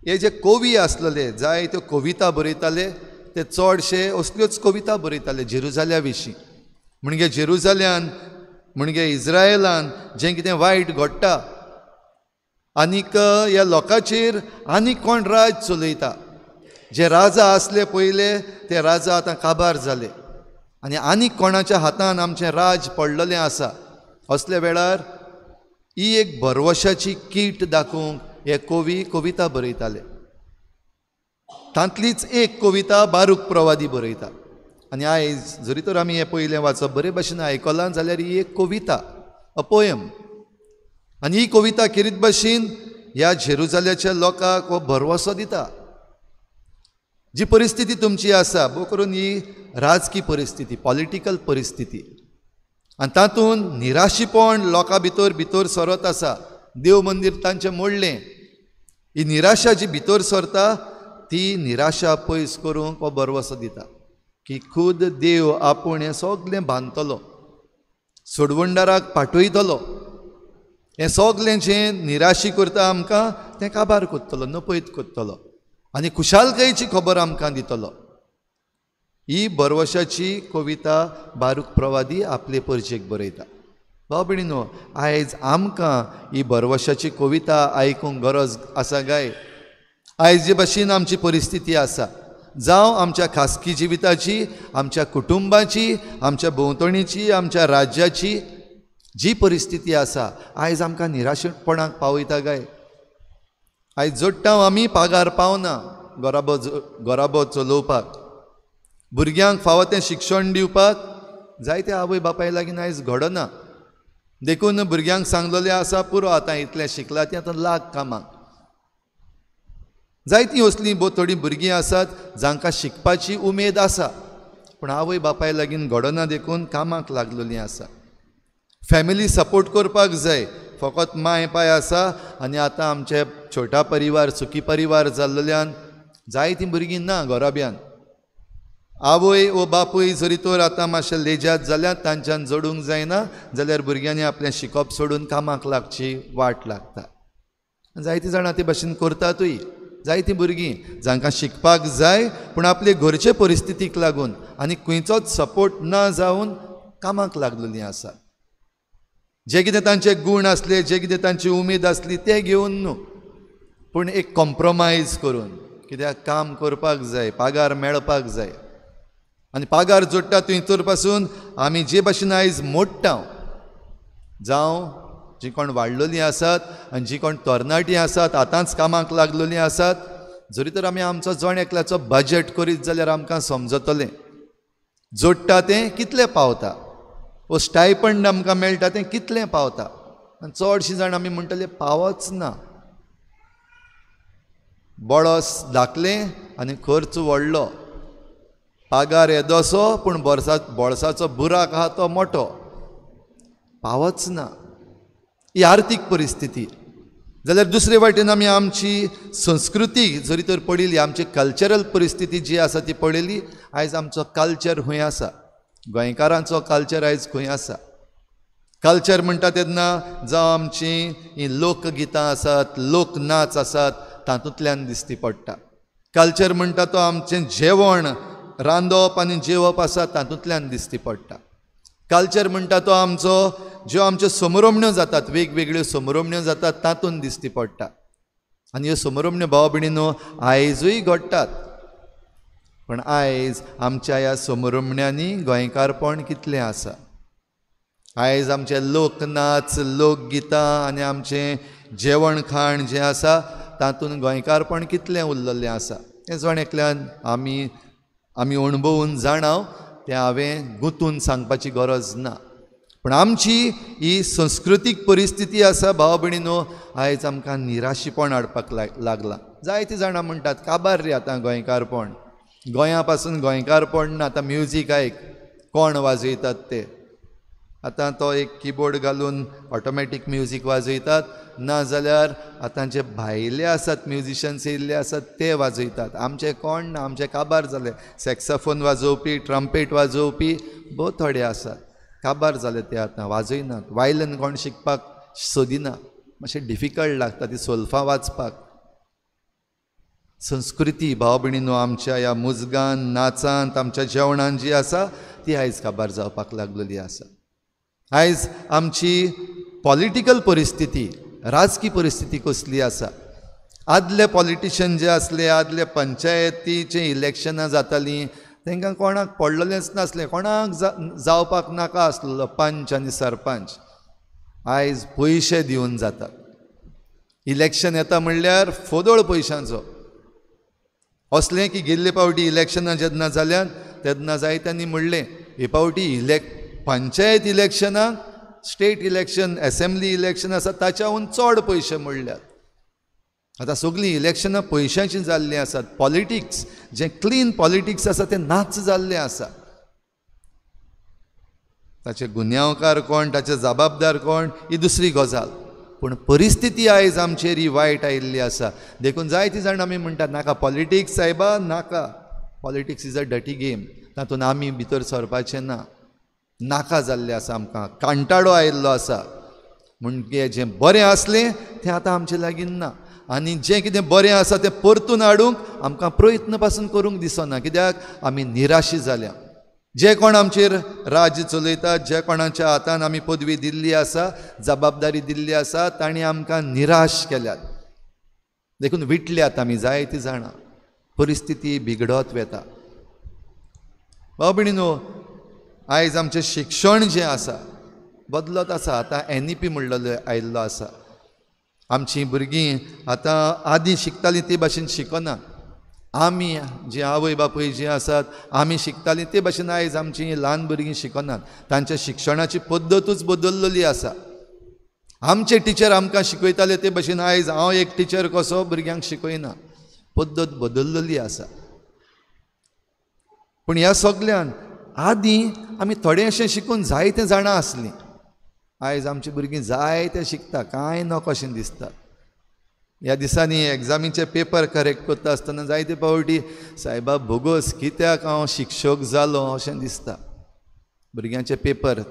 हे जे कवी आसलेले, जाय त्यो कविता बरयताले, ते चडशे असल्योच कविता बरयताले जेरुजाल्या विशीं. म्हणजे जेरुजाल्यान, म्हणजे इज्रायेलान जें कितें वायट घडटा, आनीक ह्या लोकांचेर आनीक कोण राज चलयता. जे राजा आसले पयले ते राजा आतां काबार जाले, आनी आनीक कोणाच्या हातान आमचें राज पडलेलें आसा. असल्या वेळार ही एक भरवशाची कीट दाखोवंक हे कवी कविता बरयताले. तांतलीच एक कविता बारूक प्रवादी बरयता. आनी आयज जरी तर आमी हें पयलें वाचप बरे भशेन आयकलां, जाल्यार ही एक कविता, अ पोयम. आनी ही कविता किरीत भाशेन ह्या जेरुजाल्याच्या लोकांक हो भरवसो दिता. जी परिस्थिती तुमची आसा, भोव करून ही राजकी परिस्थिती, पॉलिटिकल परिस्थिती, आनी तातूंत निराशीपण लोकां भितर सरत आसा. देव मंदीर तांचें मोडलें. ही निराशा जी भितर सरता, ती निराशा पयस करूंक हो बरवसो दिता की खुद देव आपूण हें सगलें बांदतलो, सोडवंडाराक पाठयतलो. हें सगलें जें निराशी करता आमकां तें काबार कोत्तलो, नपयत कोत्तलो, आनी खुशालकायेची खबर आमकां दितलो. ही बरवशाची कविता बारूक प्रवादी आपले परचेक बरयता. भाव भयणीनो, आयज आमकां ही बरवशाची कविता आयकूंक गरज आसा काय? आयज जे भाशेन आमची परिस्थिती आसा, जावं आमच्या खासगी जिविताची, आमच्या कुटुंबाची, आमच्या भोंवतणीची, आमच्या राज्याची जी परिस्थिती आसा, आयज आमकां निराशपणाक पावयता काय? आयज जोडटांव आमी पागार पावना घराबो चलोवपाक, भुरग्यांक फावो तें शिक्षण दिवपाक जायते आवय बापाय लागीं आयज घडना. देखून भुरग्यांक सांगलेलें आसा, पुरो आतां इतलें शिकला ती आतां लाग कामाक. जायतीं असलीं थोडीं भुरगीं आसात जांकां शिकपाची उमेद आसा, पूण आवय बापाय लागीं घडना, देखून कामाक लागलेलीं आसा. फॅमिली सपोर्ट करपाक जाय, फकत माय पाय आसा. आनी आतां आमचे छोटा परिवार, सुखी परिवार जाल्लेल्यान जायतीं भुरगीं ना घराब्यान. आवय वो बापूय जरी तर आतां मातशें लेजात जाल्यात, तांच्यान जोडूंक जायना, जाल्यार भुरग्यांनी आपलें शिकप सोडून कामाक लागची वाट लागता. जायतीं जाणां ते भाशेन करतातूय. जायतीं भुरगीं जांकां शिकपाक जाय, पूण आपले घरचे परिस्थितीक लागून आनी खंयचोच सपोर्ट ना जावन कामाक लागलेलीं आसा. जे कितें तांचे गूण आसले, जे कितें तांची उमेद आसली ते घेवन न्हू, पूण एक कॉम्प्रोमायज करून, कित्याक काम करपाक जाय, पागार मेळपाक जाय. आनी पागार जोडटा थंयसर पासून आमी जे भाशेन आयज मोडटा, जावं जीं कोण वाडलेलीं आसात आनी जीं कोण तरणाटीं आसात, आतांच कामाक लागलेलीं आसात, जरी तर आमी आमचो जण एकल्याचो बजेट करीत जाल्यार आमकां समजतलें जोडटा तें कितलें पावता, वो स्टायपंड आमकां मेळटा तें कितलें पावता. आनी चडशीं जाण आमी म्हणटले पावच ना. बळस धाकलें आनी खर्च व्हडलो, पागार येदोसो पूण बोळसाचो बुराक आहा तो मोठो, पावच ना, ही आर्थीक परिस्थिती. जाल्यार दुसरे वाटेन आमी आमची संस्कृती जरी तर पळयली, आमची कल्चरल परिस्थिती जी आसा ती पळयली, आयज आमचो कल्चर खंय आसा, गोंयकारांचो कल्चर आयज खंय आसा. कल्चर म्हणटा तेन्ना जावं आमची ही लोकगितां आसात, लोकनाच आसात, तातूंतल्यान दिश्टी पडटा. कल्चर म्हणटा तो आमचें जेवण, रांदप आनी जेवप आसा, तातूंतल्यान दिश्टी पडटा. कल्चर म्हणटा तो आमचो ज्यो आमच्यो समरमण्यो जातात, वेगवेगळ्यो समरमण्यो जातात, तातूंत दिश्टी पडटा. आनी ह्यो समरमण्यो भाव भयणीनो आयजूय घडटात. पण आयज आमच्या ह्या समरमण्यांनी गोंयकारपण कितलें आसा. आयज आमचे लोकनाच, लोकगितां आनी आमचें जेवण खाण जें आसा तातूंत गोंयकारपण कितलें उरलेलें आसा. हें जण एकल्यान आमी अणभवून जाणाव, तें हांवें गुंतून सांगपाची गरज ना. पण आमची ही संस्कृतीक परिस्थिती आसा भाव भयणीनो, आयज आमकां निराशीपण हाडपाक लागलां. जायतीं जाणां म्हणटात काबार रे आतां गोंयकारपण, गोंया पासून गोंयकारपण ना. आतां म्युजीक आयक, कोण वाजयतात ते. आतां तो एक किबोर्ड घालून ऑटोमॅटीक म्युजीक वाजयतात, ना जाल्यार आतां जे भायले आसात म्युजिशन्स येयल्ले आसात ते वाजयतात. आमचे कोण ना, आमचे काबार जाले. सॅक्साफोन वाजोवपी, ट्रम्पेट वाजोवपी भोव थोडे आसात, काबार जाले ते आतां, वाजयनात. वायलन कोण शिकपाक सोदिना, मातशें डिफिकल्ट लागता ती सोल्फां वाजपाक. संस्कृती भाव भयणीनो आमच्या ह्या मुजगान, नाचांत, आमच्या जेवणान जी आसा ती आयज काबार जावपाक लागलेली आसा. आयज आमची पॉलिटिकल परिस्थिती, राजकीय परिस्थिती कसली आसा. आदले पॉलिटिशियन जे आसले, आदले पंचायतीचें इलेक्शनां जातालीं, तांकां कोणाक पडलेलेंच नासलें, कोणाक जावपाक नाका आसलेलो पंच आनी सरपंच. आयज पयशे दिवन जाता. इलेक्शन येता म्हणल्यार फोदोळ पयशांचो. असलें की गेल्ले पावटी इलेक्शनां जेन्ना जाल्यात तेन्ना जायत्यांनी म्हणलें हे पावटी पंचायत इलेक्शनाक, स्टेट इलेक्शन, असेंब्ली इलेक्शन आसा ताच्याहून चड पयशे म्हणल्यात. आतां सगळीं इलेक्शनां पयशांचीं जाल्लीं आसात. पॉलिटिक्स जें क्लीन पॉलिटिक्स आसा तें नाच जाल्लें आसा. ताचे गुन्यांवकार कोण, ताचे जबाबदार कोण, ही दुसरी गजाल. पूण परिस्थिती आयज आमचेर ही वायट आयिल्ली आसा. देखून जायतीं जाणां आमी म्हणटात नाका पॉलिटिक्स सायबा, नाका, पॉलिटिक्स इज अ डटी गेम, तातूंत आमी भितर सरपाचें ना. नाका जाल्लें आसा, आमकां कांटाळो आयिल्लो आसा. म्हणजे जें बरें आसलें तें आतां आमचे लागीं ना, आनी जें कितें बरें आसा तें परतून हाडूंक आमकां प्रयत्न पासून करूंक दिसना. कित्याक आमी निराशी जाल्या. जे कोण आमचेर राज्य चलयतात, जे कोणाच्या हातान आमी पदवी दिल्ली आसा, जबाबदारी दिल्ली आसा, तांणी आमकां निराश केल्यात. देखून विटल्यात आमी जायतीं जाणां. परिस्थिती बिगडत वता. भाव भयणीनो, आयज आमचें शिक्षण जें आसा बदलत आसा. आतां NEP म्हणलेलो आयिल्लो आसा. आमचीं भुरगीं आतां आदीं शिकतालीं ते भाशेन शिकनात. आमी जे आवय बापूय जे आसात, आमी शिकतालीं ते भाशेन आयज आमचीं ल्हान भुरगीं शिकनात. तांच्या शिक्षणाची पद्दतूच बदललेली आसा. आमचे टिचर आमकां शिकयताले ते भाशेन आयज हांव एक टिचर कसो भुरग्यांक शिकयना. पद्दत बदललेली आसा. पूण ह्या सगळ्यान आदीं आमी थोडेशें शिकून जायते जाणां आसलीं. आयज आमचीं भुरगीं जायते शिकता, कांय न कशें दिसता. ह्या दिसांनी एग्जामीचे पेपर करेक्ट करता आसतना जायते पावटी सायबा भोगोस कित्याक हांव शिक्षक जालो अशें दिसता. भुरग्यांचे पेपर,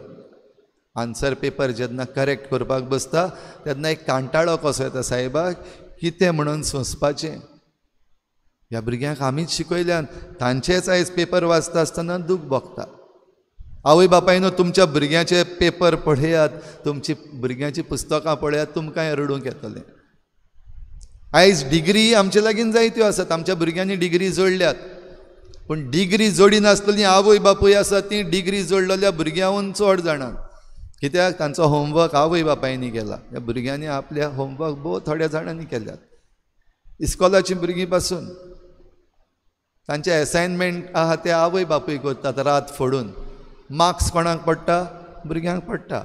आन्सर पेपर जेन्ना करेक्ट करपाक बसता तेन्ना एक कांटाळो कसो येता, सायबा कितें म्हणून सोंसपाचें. ह्या भुरग्यांक आमीच शिकयल्यान तांचेच आयज पेपर वाचता आसतना दूख भोगता. आवय बापायनो, तुमच्या भुरग्याचे पेपर पळयात, तुमची भुरग्यांची पुस्तकां पळयात, तुमकांय रडूंक येतलें. आयज डिग्री आमचे लागीं जायत्यो आसात. आमच्या भुरग्यांनी डिग्री जोडल्यात. पूण डिग्री जोडी नासलेलीं आवय बापूय आसात तीं डिग्री जोडलेल्या भुरग्यांहून चड जाणात. कित्याक तांचो होमवर्क आवय बापायनी केला. ह्या भुरग्यांनी आपल्या होमवर्क भोव थोड्या जाणांनी केल्यात. इस्कॉलाची भुरगीं पासून तांचे असायनमेंट आहा ते आवय बापूय करतात रात फोडून. मार्क्स कोणाक पडटा? भुरग्यांक पडटा.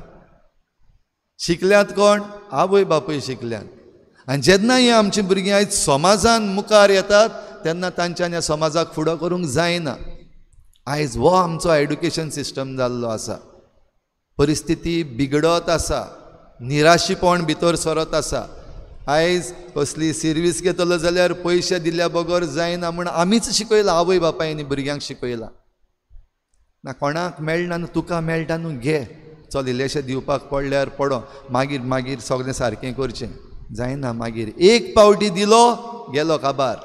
शिकल्यात कोण? आवय बापूय शिकल्यात. आनी जेन्ना ही आमची भुरगीं आयज समाजान मुखार येतात तेन्ना तांच्यान ह्या समाजाक फुडो करूंक जायना. आयज हो आमचो एड्युकेशन सिस्टम जाल्लो आसा. परिस्थिती बिगडत आसा, निराशीपण भितर सरत आसा. आयज कसली सर्वीस घेतलो जाल्यार पयशे दिल्या बगर जायना म्हण आमीच शिकयला, आवय बापायनी भुरग्यांक शिकयला. ना कोणाक मेळना न्हू, तुका मेळटा न्हू घे, चल इल्लेशें दिवपाक पडल्यार पडो, मागीर मागीर सगळें सारकें करचें जायना. मागीर एक पावटी दिलो गेलो काबार.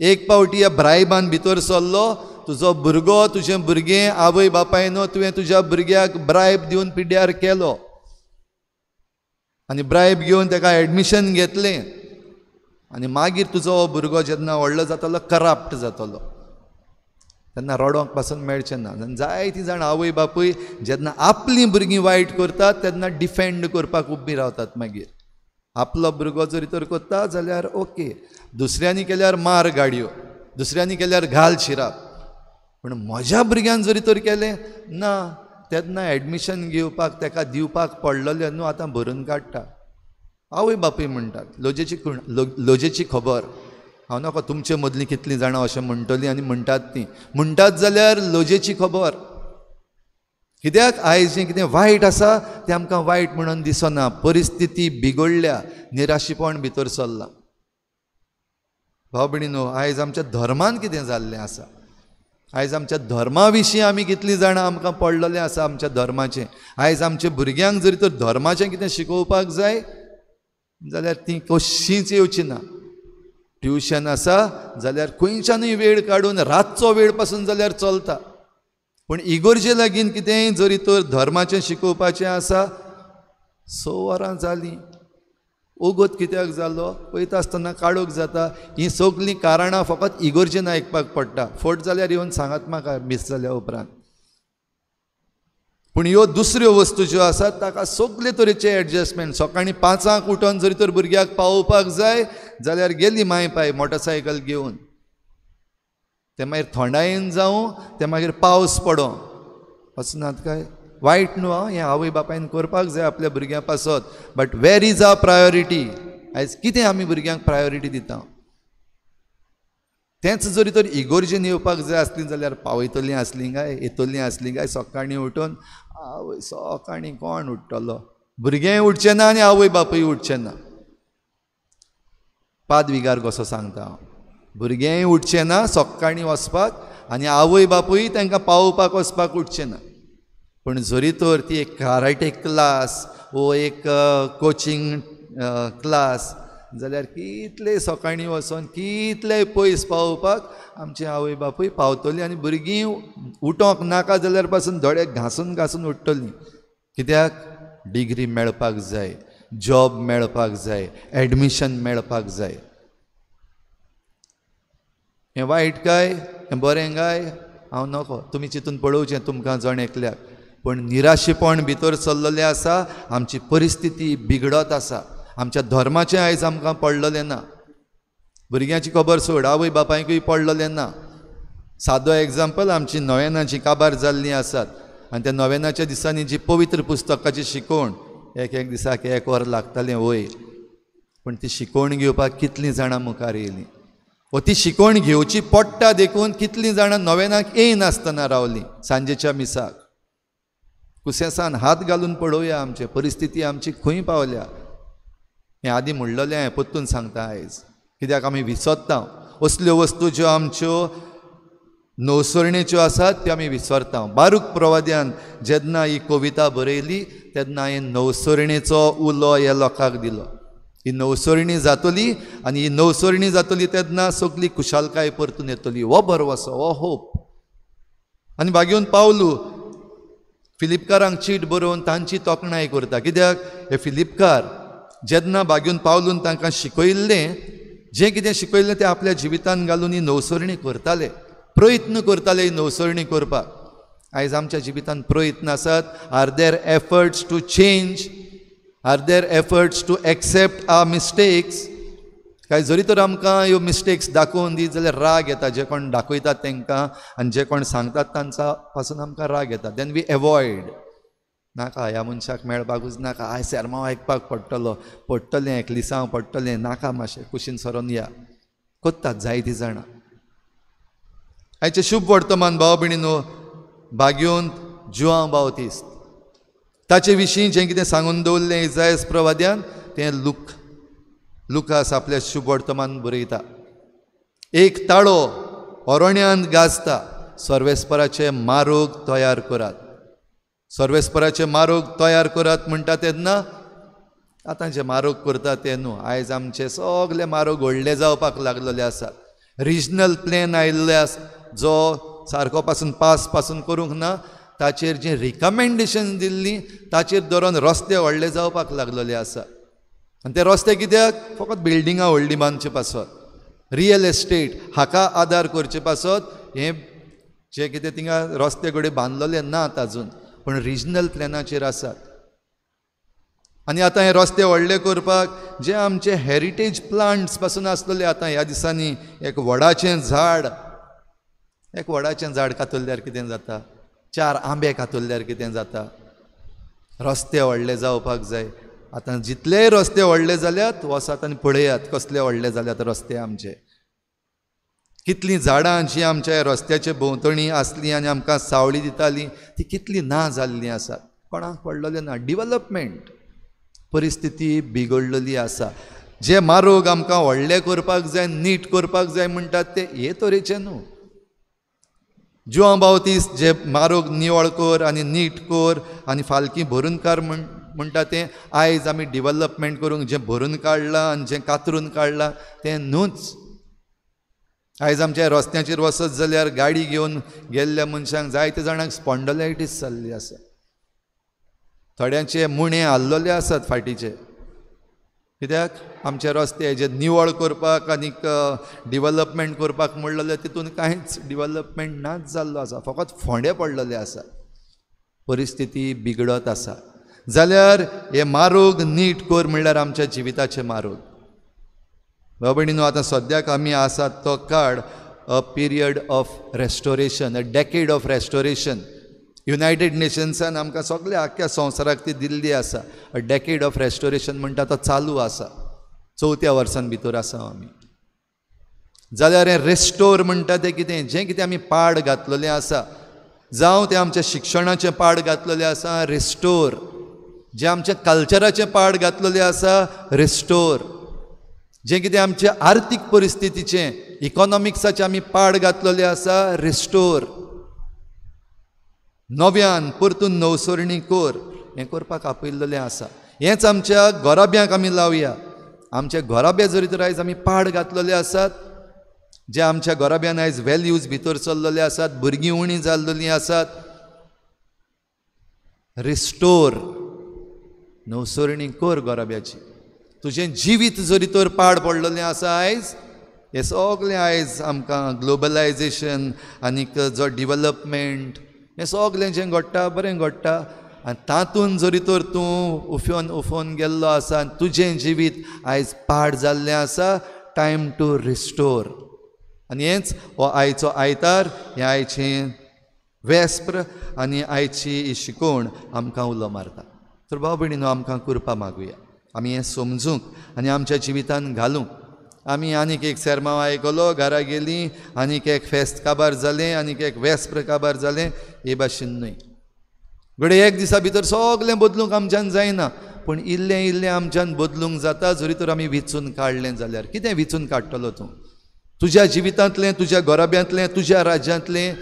एक पावटी ह्या ब्रायबान भितर सरलो, तुजो भुरगो तुजें भुरगें आवय बापायनो तुवें तुज्या भुरग्याक ब्रायब दिवन पिड्ड्यार केलो आनी ब्रायब घेवन ताका एडमिशन घेतलें आनी मागीर तुजो हो भुरगो जेन्ना व्हडलो जातलो करप्ट जातलो तेन्ना रडोंक पासून मेळचें ना. जायतीं जाण आवय बापूय जेन्ना आपलीं भुरगीं वायट करतात तेन्ना डिफेंड करपाक उबीं रावतात. मागीर आपलो भुरगो जरी तर करता जाल्यार ओके, दुसऱ्यांनी केल्यार मार गाडयो, दुसऱ्यांनी केल्यार घाल शिराप, पूण म्हज्या भुरग्यान जरी तर केलें ना, तेन्ना एडमिशन घेवपाक ताका दिवपाक पडलेलें न्हू आतां भरून काडटा. आवय बापूय म्हणटात लोजेची खबर. हांव नाका तुमचे मदलीं कितलीं जाणां अशें म्हणटलीं आनी म्हणटात तीं म्हणटात जाल्यार लोजेची खबर. कित्याक आयज जें कितें वायट आसा तें आमकां वायट म्हणून दिसना. परिस्थिती बिगडल्या, निराशीपण भितर सरलां. भाव भयणीनो, आयज आमच्या धर्मान कितें जाल्लें आसा, आयज आमच्या धर्मा विशीं आमी कितलीं जाणां आमकां पडलेलें आसा आमच्या धर्माचें. आयज आमच्या भुरग्यांक जरी तर धर्माचें कितें शिकोवपाक जाय जाल्यार तीं कशींच येवची ना. ट्युशन आसा जाल्यार खंयच्यानूय वेळ काडून रातचो वेळ पासून जाल्यार चलता, पूण इगोर्जे लागीं कितेंय जरी तर धर्माचें शिकोवपाचें आसा 6 वरां जालीं. ओगोत कित्याक जालो पळयता आसतना काडूंक जाता. हीं सगलीं कारणां फकत इगोर्जेन आयकपाक पडटा. फट जाल्यार येवन सांगात म्हाका मिस जाल्या उपरांत. पूण ह्यो दुसऱ्यो वस्तू ज्यो आसात ताका सगळे तरेचे एडजस्टमेंट. सकाळीं 5 उठोन जरी तर भुरग्याक पावोवपाक जाय जाल्यार गेली माय पाय मोटरसायकल घेवन, ते मागीर थंडायेन जावं, ते मागीर पावस पडो, वचनात काय. वायट न्हू हें आवय बापायन करपाक जाय आपल्या भुरग्यां पासत. But where is our priority? आयज कितें आमी भुरग्यांक प्रायोरिटी दिता? तेंच जरी तर इगोर्जेन येवपाक जाय आसलीं जाल्यार पावयतलीं आसलीं काय, येतलीं आसलीं काय. सकाळीं उठून आवय सकाळीं कोण उठ्ठलो? भुरगेंय उठचें ना आनी आवय बापूय उठचें ना. पादविगार कसो सांगता हांव, भुरगेंय उठचें ना सकाळीं वचपाक आनी आवय बापूय तांकां पावोवपाक वचपाक उठचें ना. पूण जरी तर ती एक कराटे क्लास वो एक कोचिंग क्लास जाल्यार कितले सकाळीं वचोन कितले पयस पावोवपाक आमचे आवय बापूय पावतलीं आनी भुरगीं उठोंक नाका जाल्यार पासून दोळे घासून घासून उठ्ठलीं. कित्याक? डिग्री मेळपाक जाय, जॉब मेळपाक जाय, एडमिशन मेळपाक जाय. हें वायट काय हें बरें काय हांव नको, तुमी चिंतून पळोवचें तुमकां जण एकल्याक. पूण निराशीपण भितर चल्लेलें आसा, आमची परिस्थिती बिगडत आसा. आमच्या धर्माचें आयज आमकां पडलेलें ना. भुरग्यांची खबर सोड, आवय बापायकूय पडलेलें ना. सादो एग्जाम्पल, आमची नोवेनाची काबार जाल्लीं आसात आनी त्या नोवेनाच्या दिसांनी जी पवित्र पुस्तकाची शिकवण एक दिसाक 1 वर लागतालें वय. पूण ती शिकवण घेवपाक कितलीं जाणां मुखार येयलीं? व ती शिकवण घेवची पडटा देखून कितलीं जाणां नोवेनाक येयनासतना रावलीं सांजेच्या मिसाक. कुसेसान हात घालून पळोवया आमचे परिस्थिती आमची खंय पावल्या. हें आदीं म्हणलेलें हांवें परतून सांगता आयज, कित्याक आमी विसरता. असल्यो वस्तू ज्यो आमच्यो नवसरणेच्यो आसात त्यो आमी विसरता. बारूक प्रवाद्यान जेन्ना ही कविता बरयली तेन्ना हांवें नवसरणेचो उलो ह्या लोकांक दिलो. ही नवसरणी जातली आनी ही नवसरणी जातली तेन्ना सगळी खुशालकाय परतून येतली. हो भरवसो, हो होप. आनी भाग्यून पावलू फिलिपकारांक चीट बरोवन तांची तोखणाय करता. कित्याक हे फिलिपकार जेन्ना भाग्यून पावलून तांकां शिकयल्लें, जें कितें शिकयल्लें तें आपल्या जिवितान घालून ही नवसरणी करताले, प्रयत्न करताले ही नवसरणी करपाक. आयज आमच्या जिवितान प्रयत्न आसात. Are there efforts to change? Are there efforts to accept our mistakes? काय जरी तर आमकां ह्यो मिस्टेक्स दाखोवन दी जाल्यार राग येता. जे कोण दाखयतात तांकां आनी जे कोण सांगतात तांचा पासून आमकां राग येता. Then we avoid. नाका ह्या मनशाक मेळपाकूच नाका, आयज सेरमांव आयकपाक पडटलें एकलिसांव पडटलें, नाका मातशें कुशीन सरोन या. कोत्तात जायतीं जाणां. आयचें शुभ वर्तमान भाव भयणीनो, भाग्योंत जुआंव बावतिस्त ताचे विशीं जें कितें सांगून दवरलें इसायास प्रवाद्यान तें लुकास आपल्या शुभ वर्तमान बरयता. एक ताळो अरोण्यांत गाजता, सर्वेस्पराचे मारोग तयार करात. सर्वेस्पराचे मारोग तयार करात म्हणटा तेन्ना आतां जे मारोग करता ते न्हू, आयज आमचे सगळे मारोग व्हडले जावपाक लागलेले आसात. रिजनल प्लॅन आयिल्ले आसा जो सारको पासून करूंक ना, ताचेर जी रिकमेंडेशन दिल्ली ताचेर धरून रस्ते व्हडले जावपाक लागलेले आसा. आनी ते रस्ते कित्याक? फकत बिल्डिंगां व्हडली बांदचे पासत, रियल एस्टेट हाका आदार करचे पासत हें जे कितें थिंगा रस्ते घडये बांदलेले नात आजून, पूण रिजनल प्लॅनाचेर आसात. आनी आतां हे रस्ते व्हडले करपाक जे आमचे हेरिटेज प्लांट्स पासून आसलेले, आतां ह्या दिसांनी एक वडाचें झाड कातरल्यार कितें जाता, 4 आंबे कातरल्यार कितें जाता. रस्ते व्हडले जावपाक जाय. आतां जितलेय रस्ते व्हडले जाल्यात वसात आनी पळयात कसले व्हडले जाल्यात रस्ते आमचे. कितलीं झाडां जीं आमच्या रस्त्याचे भोंवतणी आसलीं आनी आमकां सावळी दितालीं ती कितलीं ना जाल्लीं आसात. कोणाक पडलेलें ना. डिवेलपमेंट परिस्थिती बिगडलेली आसा. जे मारोग आमकां व्हडले करपाक जाय, नीट करपाक जाय म्हणटात ते हे तरेचे न्हू. जुआंव बावतिस्त जे मारोग निवळ कर आनी नीट कर आनी फालकी भरून काड म्हणटा तें आयज आमी डिवेलपमेंट करूंक जें भरून काडलां आनी जें कातरून काडलां तें न्हूच. आयज आमच्या रस्त्याचेर वचत जाल्यार गाडी घेवन गेल्ल्या मनशांक जायत्या जाणांक स्पॉन्डलायटीस जाल्ली आसा. थोड्यांचे मुणे हाल्लेले आसात फाटीचे. कित्याक? आमचे रस्ते जे निवळ करपाक आनीक डिवेलपमेंट करपाक म्हणलेले तितून कांयच डिवेलपमेंट नाच जाल्लो आसा, फकत फोंडे पडलेले आसा. परिस्थिती बिगडत आसा. जाल्यार हे मारोग नीट कर म्हणल्यार आमच्या जिविताचे मारोग. भाव भयणीनो, आतां सद्याक आमी आसात तो काळ a period of restoration, a decade of restoration. United नेशन्सान आमकां सगळ्या आख्या संवसाराक ती दिल्ली आसा. अ डेकेड ऑफ रेस्टोरेशन म्हणटा तो चालू आसा. 4थ्या वर्सान भितर आसा आमी. जाल्यार हें रेस्टोर म्हणटा तें कितें? जें कितें आमी पाड घातलेलें आसा, जावं तें आमच्या शिक्षणाचें पाड घातलेलें आसा, रेस्टोर. जें आमच्या कल्चराचें पाड घातलेलें आसा, रेस्टोर. जें कितें आमच्या आर्थीक परिस्थितीचें, इकॉनॉमिक्साचें आमी पाड घातलेलें आसा, रेस्टोर. नव्यान परतून नवसरणी कर, हें करपाक आपयल्लेलें आसा. हेंच आमच्या गोराब्यांक आमी लावया. आमचे गोराबे जरी तर आयज आमी पाड घातलेले आसात, जे आमच्या गोराब्यान आयज व्हॅल्यूज भितर चल्लेले आसात, भुरगीं उणी जाल्लेलीं आसात. रिस्टोर, नवसरणी कर गोराब्याची. तुजें जिवीत जरी तर पाड पडलेलें आसा आयज, हें सगळें आयज आमकां ग्लोबलायजेशन आनीक जो डिवेलपमेंट हें सगळें जें घडटा बरें घडटा. आनी तातूंत जरी तर तूं उफोवन गेल्लो आसा आनी तुजें जिवीत आयज पाड जाल्लें आसा, टायम टू रिस्टोर. आनी हेंच हो आयचो आयतार, हें आयचें वेस्प्र आनी आयची ही शिकोवण आमकां उलो मारता. तर भाव भयणीनो, आमकां कृपा मागुया. आमी हें समजूंक आनी आमच्या जिवितान घालूंक. आमी आनीक एक सेरमांव आयकलो, घरा गेलीं, आनीक एक फेस्त काबार जालें, आनीक एक वेस्प्र काबार जालें, हे भाशेन न्हय. घडये एक दिसा भितर सगळें बदलूंक आमच्यान जायना, पूण इल्लें इल्लें आमच्यान बदलूंक जाता. जरी तर आमी विचून काडलें जाल्यार. कितें विचून काडटलो तूं? तुज्या जिवितांतलें, तुज्या गोराब्यांतलें, तुज्या राज्यांतलें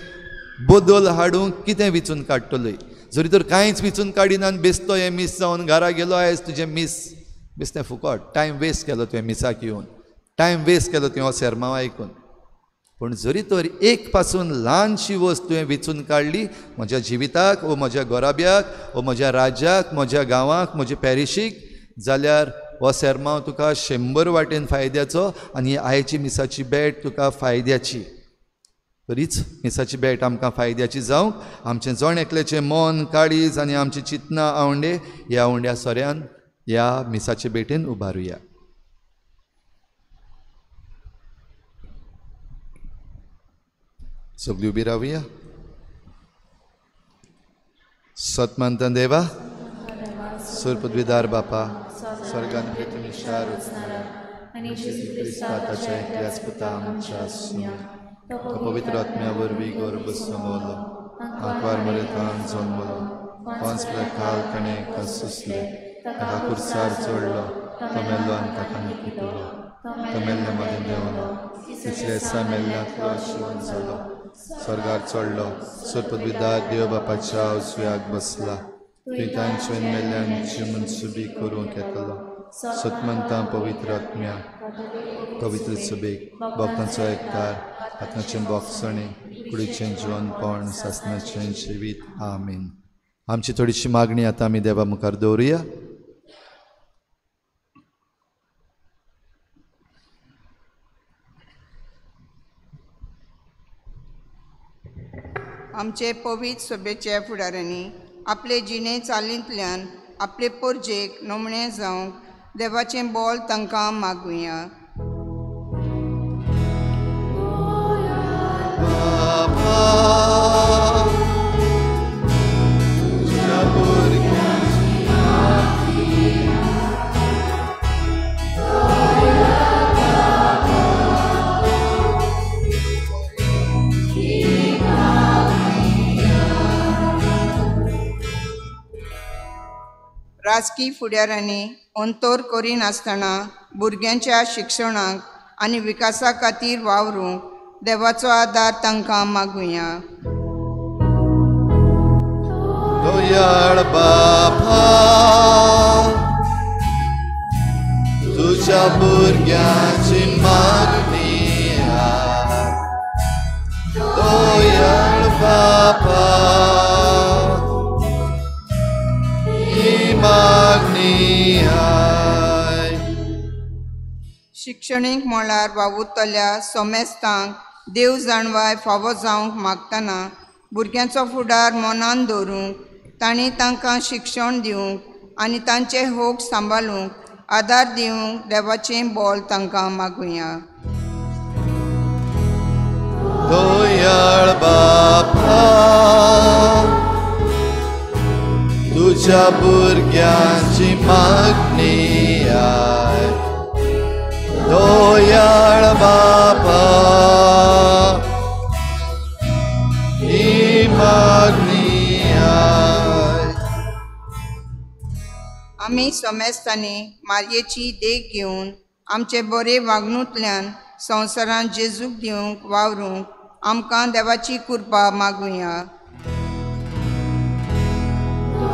बदल हाडूंक कितें विचून काडटलोय? जरी तर कांयच विचून काडिना आनी बेस्तो हें मीस जावन घरा गेलो आयज, तुजें मीस बेश्टें फुकट. टायम वेस्ट केलो तुवें मिसाक येवन, टायम वेस्ट केलो तुवें हो सेरमांव आयकून. पूण जरी तर एक पासून ल्हानशी वस्त तुवें विचून काडली म्हज्या जिविताक, वो म्हज्या गोराब्याक, वो म्हज्या राज्याक, म्हज्या गांवाक, म्हज्या पॅरिशीक, जाल्यार हो सेरमांव तुका 100 वाटेन फायद्याचो आनी आयची मिसाची भेट तुका फायद्याची. तरीच मिसाची भेट आमकां फायद्याची जावंक आमचें जण एकल्याचें मन, काळीज आनी आमची चिंतनां आवंडे ह्या आवंड्या सोऱ्यान ह्या मिसाचे भेटेन उबारुया. सगळीं उबी रावया. सतमंत देवा सुरपदवीदार बापा स्वर्गान पृथ्वी शार आणि क्रिस्ताच्या एकल्याच पुता आमच्या सुन्या तो पवित्र आत्म्या वरवीं गर्भ समोलो आंकवार मरेतान जन्मलो पांच काल ताणें कसुसले ताका कुर्सार चडलो तो मेल्लो आनी ताका न्हिदलो तो मेल्ल्या मदें देंवलो तिसऱ्या दिसा मेल्ल्यांतलो शिवण जालो स्वर्गार चडलो सुरपदवीदार देव बापाच्या उजव्याक बसला थंय तांचे मेल्ल्यांची मनसुबी करूंक येतलो सतमंतां पवित्र आत्म्या पवित्र सभेक भक्तांचो एककार आत्म्याचें बोगसणे कुडीचें जिवनपण सासणाचें जिवीत आमीन. आमची थोडीशी मागणी आतां आमी देवा मुखार दवरुया. आमचे पवित्र सभेच्या फुडाऱ्यांनी आपले जिणे चालींतल्यान आपले पोरजेक नमणें जावंक देवाचें बोल तांकां मागुया. राजकी फुडाऱ्यांनी अंतोर करिनासतना भुरग्यांच्या शिक्षणाक आनी विकासा खातीर वावरूंक देवाचो आदार तांकां मागुया. दयाळ बापा तुज्या भुरग्यांची मागणी आय. दयाळ बापा मागणी आय. शिक्षणीक मळार वावुरतल्या सोमेस्तांक देव जाणवाय फावो जावंक मागतना भुरग्यांचो फुडार मनान दवरूंक तांणी तांकां शिक्षण दिवंक आनी तांचे होक सांबाळूंक आदार दिवंक देवाचें बोल तांकां मागुया. दयाळ बापा तुज्या भुरग्यांची मागणी आय. दयाळ बापा ही मागणी आय. आमी सोमेस्तांनी मारयेची देख घेवन आमचे बरे वागणूंतल्यान संवसारांत जेजूक दिवंक वावरूंक आमकां देवाची कृपा मागुया.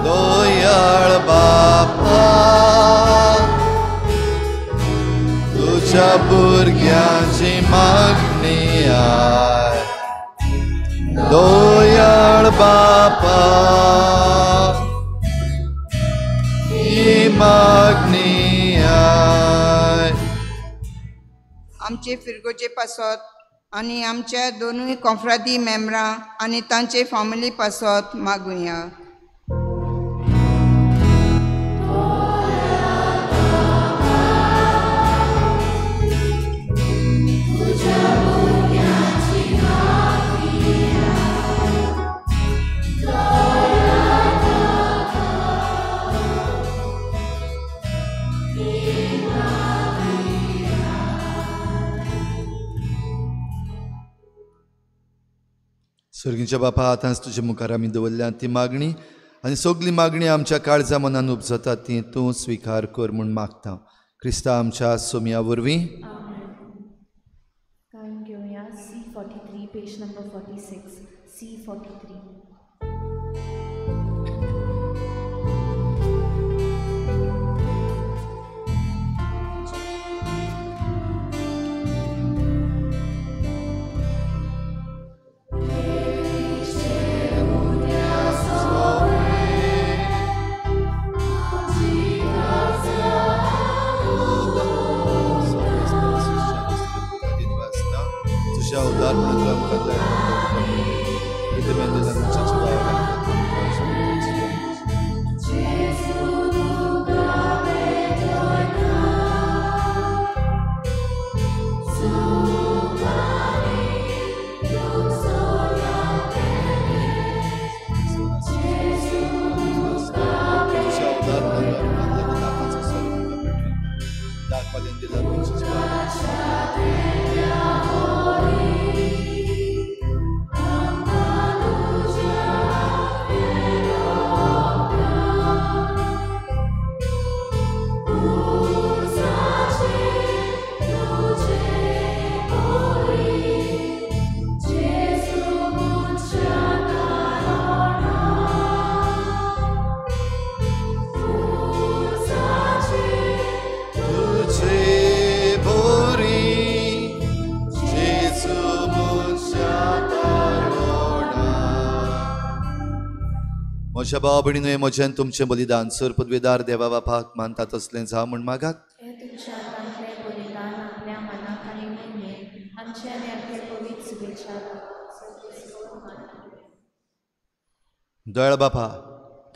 दयाळ बापा तुज्या भुरग्यांची मागणी आय. दयाळ बापा ही मागणी आय. आमचे फिरगोचे पासत आनी आमच्या दोनूय कॉन्फ्रादी मेंबरां आनी तांचे फॅमिली पासत मागुया. सर्गीच्या बापा आतांच तुजे मुखार आमी दवरल्या ती मागणी आनी सगली मागणी आमच्या काळजा मनान उपजता ती तूं स्विकार कर म्हूण मागता. क्रिस्ता आमच्या सोमया वरवीं. कायम घेऊया C43 पेज नंबर 46 C43. तुझ्या उदार म्हणून म्हज्या भावा भयणीनो, हे म्हजें तुमचें बलिदान सर पदवेदार देवा बापाक मानता तसलें जा म्हूण मागात. हे तुमच्या हातांतलें बलिदान आपल्या मनाक आनी मनेक आमचे आनी आपले पवित्र शुभेच्छा दयाळ बापा,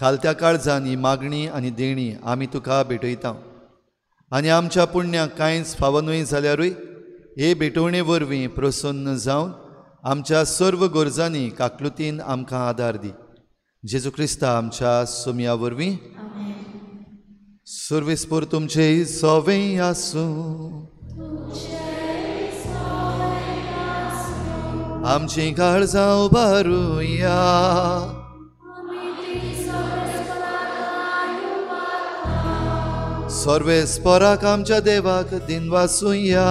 खालत्या काळजान ही मागणी आनी देणी आमी तुका भेटयता आनी आमच्या पुण्याक कांयच फावनूय जाल्यारूय हे भेटवणे वरवीं प्रसन्न जावन आमच्या सर्व गरजांनी काकलुतीन आमकां आदार दी. जेजू क्रिस्ता आमच्या सोमया वरवीं सर्वेस्पर तुमचे सवें आसूं. आमची काळजां उबारुया. सर्वेस्पराक आमच्या देवाक दिनवासुया.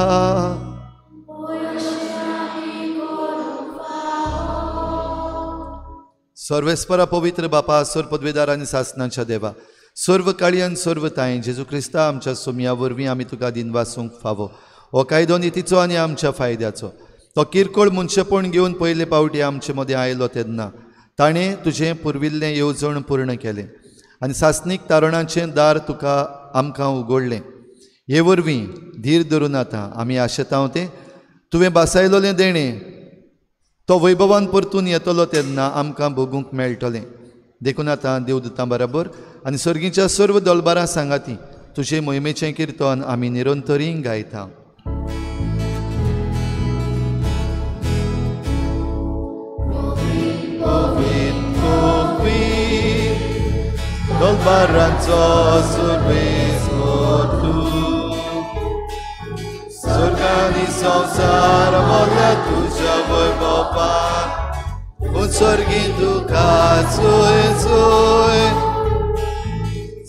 सर्वेस्परा पवित्र बापा, सर पदवेदार आनी सासणाच्या देवा, सर्व काळी आनी सर्व ताय जेजू क्रिस्ता आमच्या सोमया वरवीं आमी तुका दिनवासूंक फावो. हो कायदो नितीचो आनी आमच्या फायद्याचो. तो किरकोळ मनशापण घेवन पयले पावटी आमचे मदें आयलो तेन्ना ताणें तुजें पुर्विल्लें येवजण पूर्ण केलें आनी सासणीक तारणाचें दार तुका आमकां उगडलें. हे वरवीं धीर धरून आतां आमी आशेतांव तें तुवें बासायलोलें देणें तो वैभवान परतून येतलो तेन्ना आमकां भोगूंक मेळटलें. देखून आतां देवदूतां बरोबर आनी सर्गीच्या सर्व दळबारां सांगाती तुजे मोहिमेचें किर्तन आमी निरंतरी गायता. दळबारांचो सुरवेस तूं, स्वर्गानी संवसार मोल्या तुज्या वैभवान, उत्सर्गी तुका चोय चोय.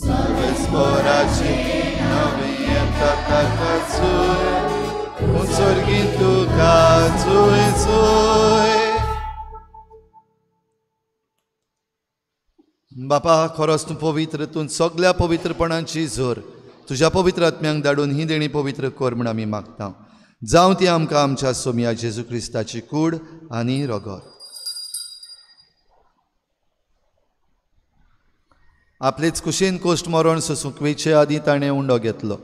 सर्वेस्पराची नवी येता ताका चोय, उत्सर्गी तुका चोय चोय. बापा, खरोच तूं पवित्र, तूं सगळ्या पवित्रपणाची झोर तुज्या पवित्र आत्म्यांक धाडून ही देणी पवित्र कर म्हूण आमी मागता. जावं ती आमकां आमच्या सोमया जेजू क्रिस्ताची कूड आनी रगत. आपलेच कुशेन कोश्ट मरण सुसुकवेचे आदी ताणें उंडो घेतलो.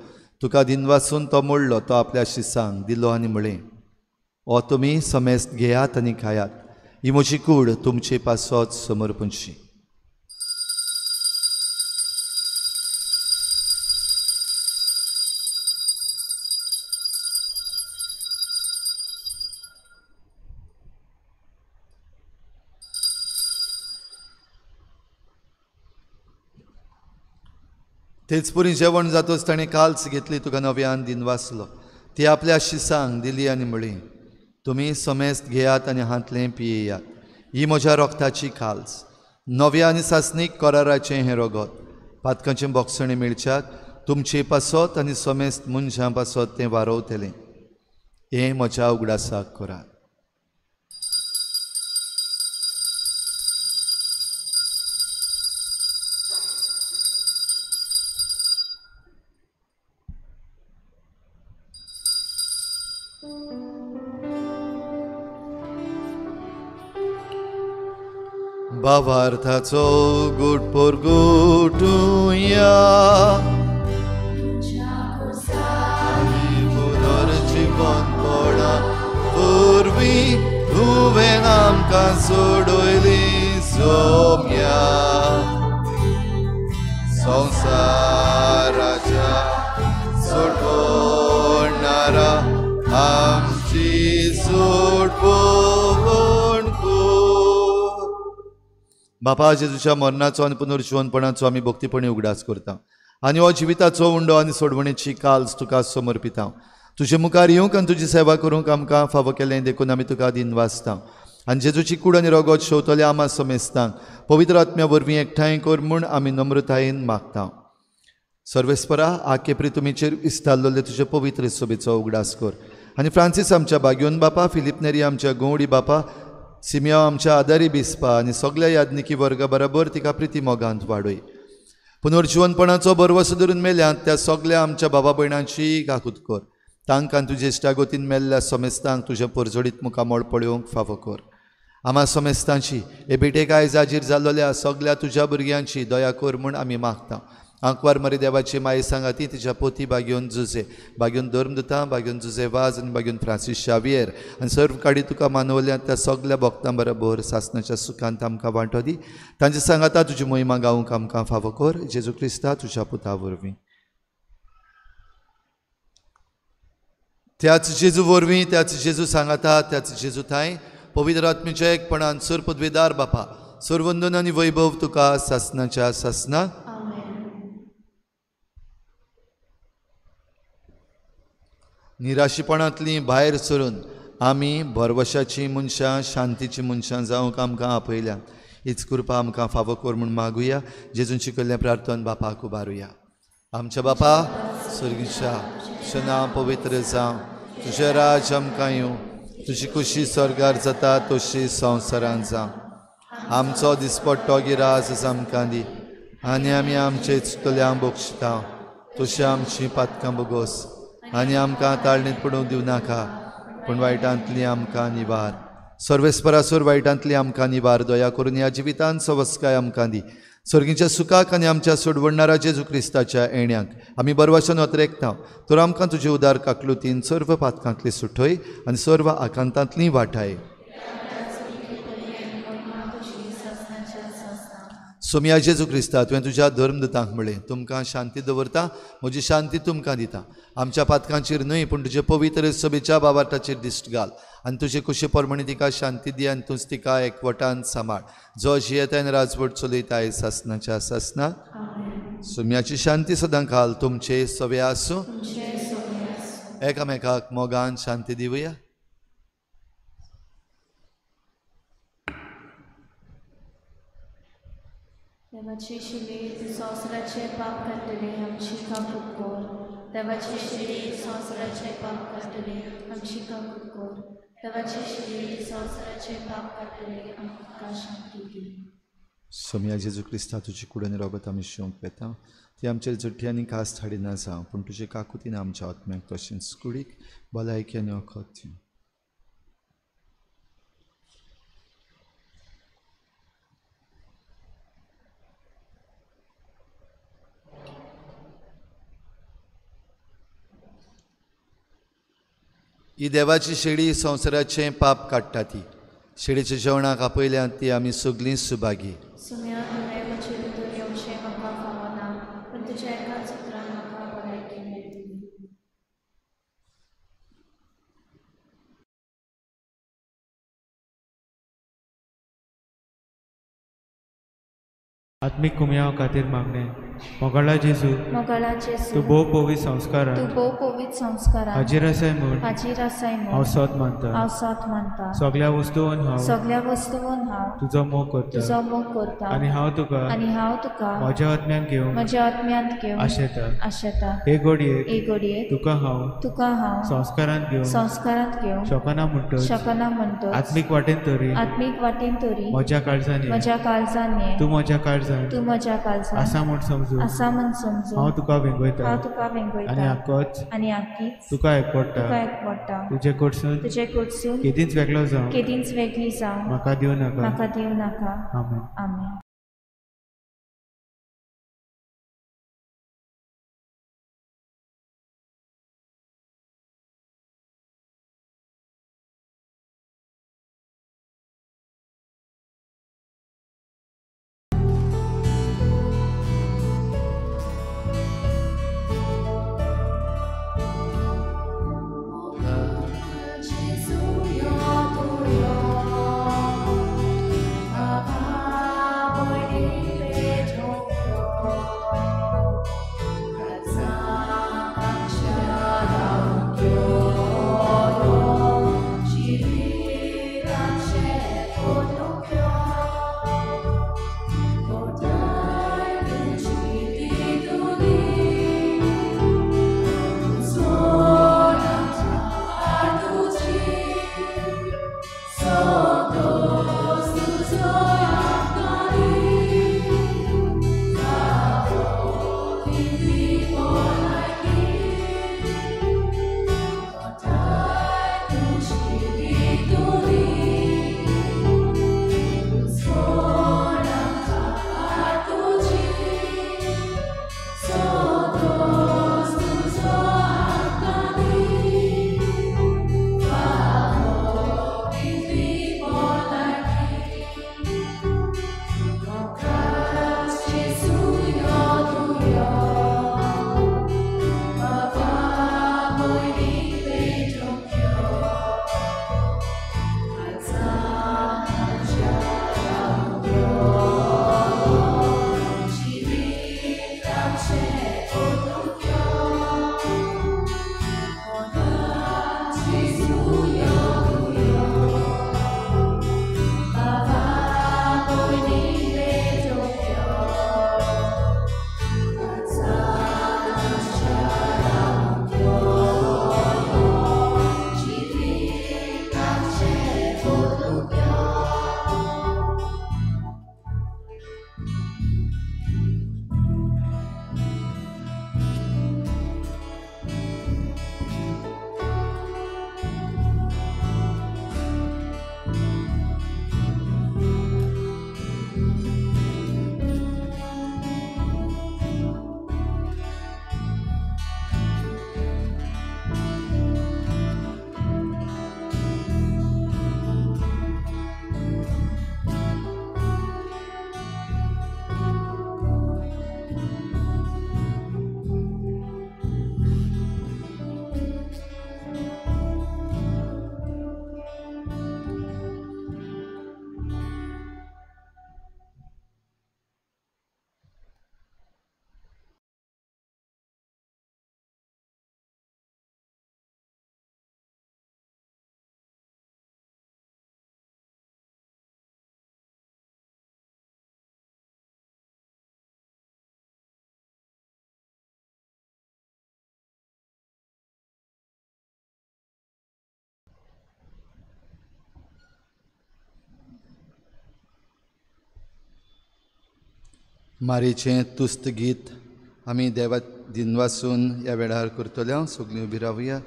तुका दिनवासून तो मोडलो. तो आपल्या शिसांक दिलो आनी म्हळें, हो तुमी समेस्त घेयात आनी खायात. ही म्हजी कूड तुमचे पासत समर्पणची. तेच पुरी जेवण जातच ताणें काल्स घेतली, तुका नव्यान दिनवासलो. ती आपल्या शिसांक दिली आनी म्हळें, तुमी समेस्त घेयात आनी हातलें पियेयात. ही म्हज्या रोगताची काल्स, नव्या आनी सासणीक कराराचें हें रगत. पातकांचें बोगसणें मेळच्याक तुमचे पासत आनी समेस्त मनशां पासत तें वारवतलें. हें म्हज्या उगडासाक करात. भावार्थाचो गुट पोर गुटुया. पुनर्जीवनपणा वरवीं तुवें आमकां सोडयली सोम्या. संवसाराच्या सोडवणारा आमची सोडवण कर. बापा, जेजूच्या मरणाचो आनी पुनर्जीवनपणाचो आमी भक्तीपणी उगडास करता आनी हो जिविताचो उंडो आनी सोडवणेची काल्स तुका समर्पिता. तुजे मुखार येवंक आनी तुजी सेवा करूंक आमकां फावो केलें देखून आमी तुका दिनवासता. आनी जेजूची कूड आनी रगत शेवतले आमा समेस्तांक पवित्र आत्म्या वरवीं एकठांय कर म्हूण आमी नम्रतायेन मागता. सर्वेस्परा, आखे प्रितुमेचेर इस्तारलोले तुजे पवित्र सोबेचो उगडास कर. आनी फ्रांसीस आमच्या बागयोन बापा, फिलीप नेरी आमच्या गोवडी बापा, सिमिया आमच्या आदारी बिस्पा आनी सगळ्या यादनिकी वर्गा बरोबर तिका प्रिती मोगांत वाडय. पुनर्जीवनपणाचो बरवसो धरून मेल्यांत त्या सगळ्या आमच्या बाबा भयणांची काकूत कर. तांकां तुजे इश्टागोतीन मेल्ल्या समेस्तांक तुज्या परजोडीत मुखामोळ पळोवंक फावो कर. आम्हा समेस्तांची हे बेटेक आयज हाजीर जाल्लोल्या सगळ्या तुज्या भुरग्यांची दया कर म्हूण आमी मागता. आंकवार मरे देवाची माई सांगाती तिच्या पोती बागेवन जुजे बागेवन धर्मदुतां बागेवन जुजे वाज आनी बागेवन फ्रांसीस शावियर आनी सर्व काडी तुका मानवल्या त्या सगळ्या भक्तां बरोबर सासणाच्या सुखांत आमकां वांटो दी. तांचे सांगाता तुजी मोहिमा गावूंक आमकां फावो कर. जेजू क्रिस्ता तुज्या पुता वरवीं. त्याच जेजू वरवीं त्याच जेजू सांगाता त्याच जेजू थंय पवित्र आत्मेच्या एकपणान सर पदवेदार बापा सर्वंदन आनी वैभव तुका सासणाच्या सासना निराशीपणांतलीं भायर सरून आमी भरवशाची मनशां शांतीची मनशां जावंक आमकां आपयल्या. हीच कृपा आमकां फावो कर म्हूण मागुया. जेजून शिकयल्लें प्रार्थन बापाक उबारुया. आमच्या बापा सर्गीच्या तुजें नांव पवित्र जावं. तुजें राज आमकां येवं. तुजी खुशी स्वर्गार जाता तशी संवसारांत जावं. आमचो दिसपट्टो गिराज आमकां दी आनी आमी आमचे चुकल्यांक बक्षिता तशी आमची पातकां बगोस आनी आमकां ताळणेंत पडूंक दिवं नाका पूण वायटांतली आमकां निवार. सर्वेस्परासूर वायटांतली आमकां निवार. दया करून ह्या जिवितांत सवस्काय आमकां दी. सर्गीच्या सुखाक आनी आमच्या सोडवणारा जेजू क्रिस्ताच्या येण्याक आमी बरवशान वतरेकता. तर आमकां तुजे उदार काकलुतीन सर्व पातकांतली सुटय आनी सर्व आकांतांतली वाटाय. सोम्या जेजू क्रिस्ता तुवें तुज्या धर्मदुतांक म्हळें तुमकां शांती दवरता म्हजी शांती तुमकां दिता. आमच्या पातकांचेर न्हय पूण तुजे पवित्र सभेच्या बाबाटाचेर दिश्ट घाल आनी तुजे कुशी परमणी तिका शांती दी आनी तूंच तिका एकवटान सांबाळ. जो जियेतान राजवट चलयताय सासणाच्या सासना. सोम्याची शांती सदां घाल तुमचे सवे आसूं. एकामेकाक मोगान शांती दिवया. देवाची शिली संवसाराचे पाप काडटली आमची काकूट कोर. देवाची शिली संवसाराचे पाप काडटली आमची काकूट कोर. देवाची शिली संवसाराचे पाप काडटली आमकां शांती दी. सोम्या जेजू क्रिस्ता तुजी कुडून रोगत आमी शिवंक येता. ती आमचेर जट्टी आनी कास हाडिना जावं पूण तुजे काकुतीन आमच्या आत्म्याक तशेंच कुडीक भलायकी आनी वखद दिवं. ही देवाची शेळी संवसाराचें पाप काडटा. ती शेळीच्या जेवणाक आपयल्यात ती आमी सगळीं सुभागी. सुम्या तुवें म्हजे भितर येवचें म्हाका फावना पूण तुज्या एकाच उतरान म्हाका भलायकी मेळटली. आत्मीक कुमयाव खातीर मागणें. मोगाळा जेजू तूं भोव पवित्र संस्कारान हाजीर आसाय म्हूण हांव सत मानता. सगळ्या वस्तूंवन हांव तुजो मोग करता आनी हांव तुका म्हज्या आत्म्यांत घेवन आशेता. हे घडयेक तुका हांव संस्कारांत घेवन शकना म्हणटच आत्मीक वाटेन तरी म्हज्या काळजांनी तूं म्हज्या काळजांत आसा म्हूण समजून हांव तुका वेंगयता आनी आख्खीच तुका एकवटा. तुजे कडसून केदींच वेगळी जावं म्हाका दिवं नाका. आमेन. Jesu, yo, मारेचें तुस्त गीत आमी देवा दिन वाचून ह्या वेळार करतले. सगळीं उबी रावया.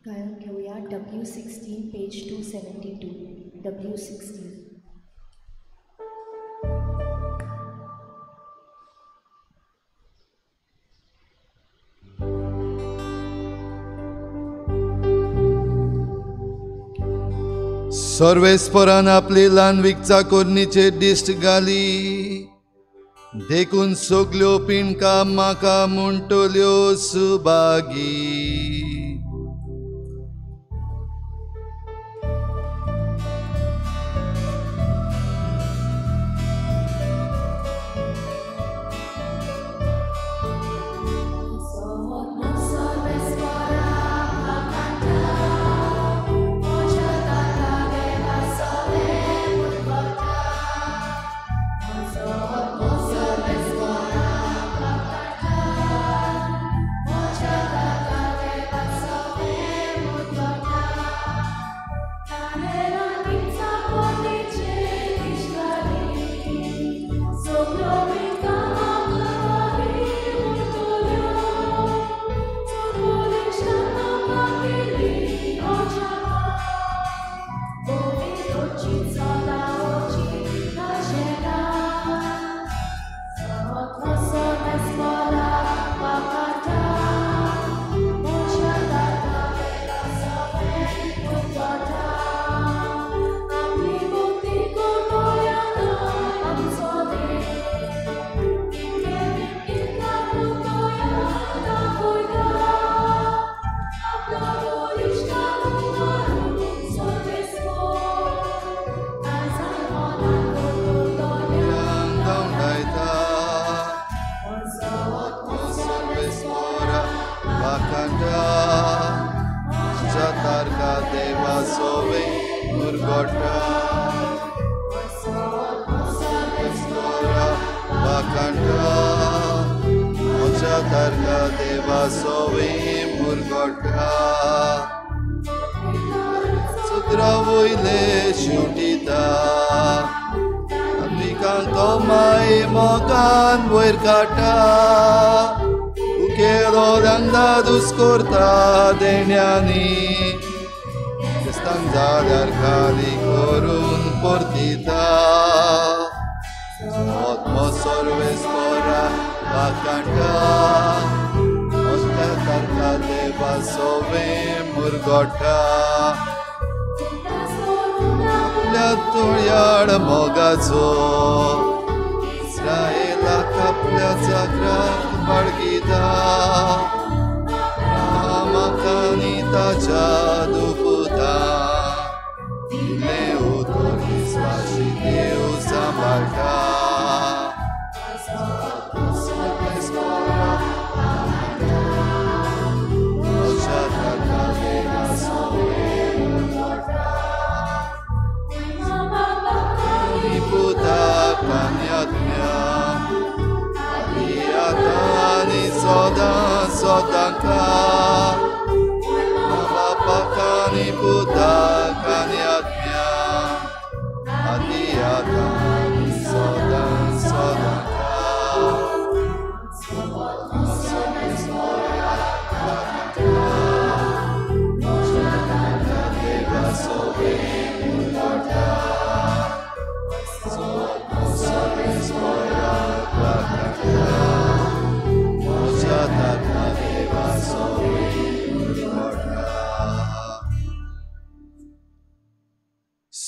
गायन घेवया W16 पेज 272. W16. सर्वेस्परान आपली ल्हानवीक चाकोरणीचे दिश्ट घाली, देखून सगल्यो पिणकां म्हाका म्हणटल्यो सुभागी.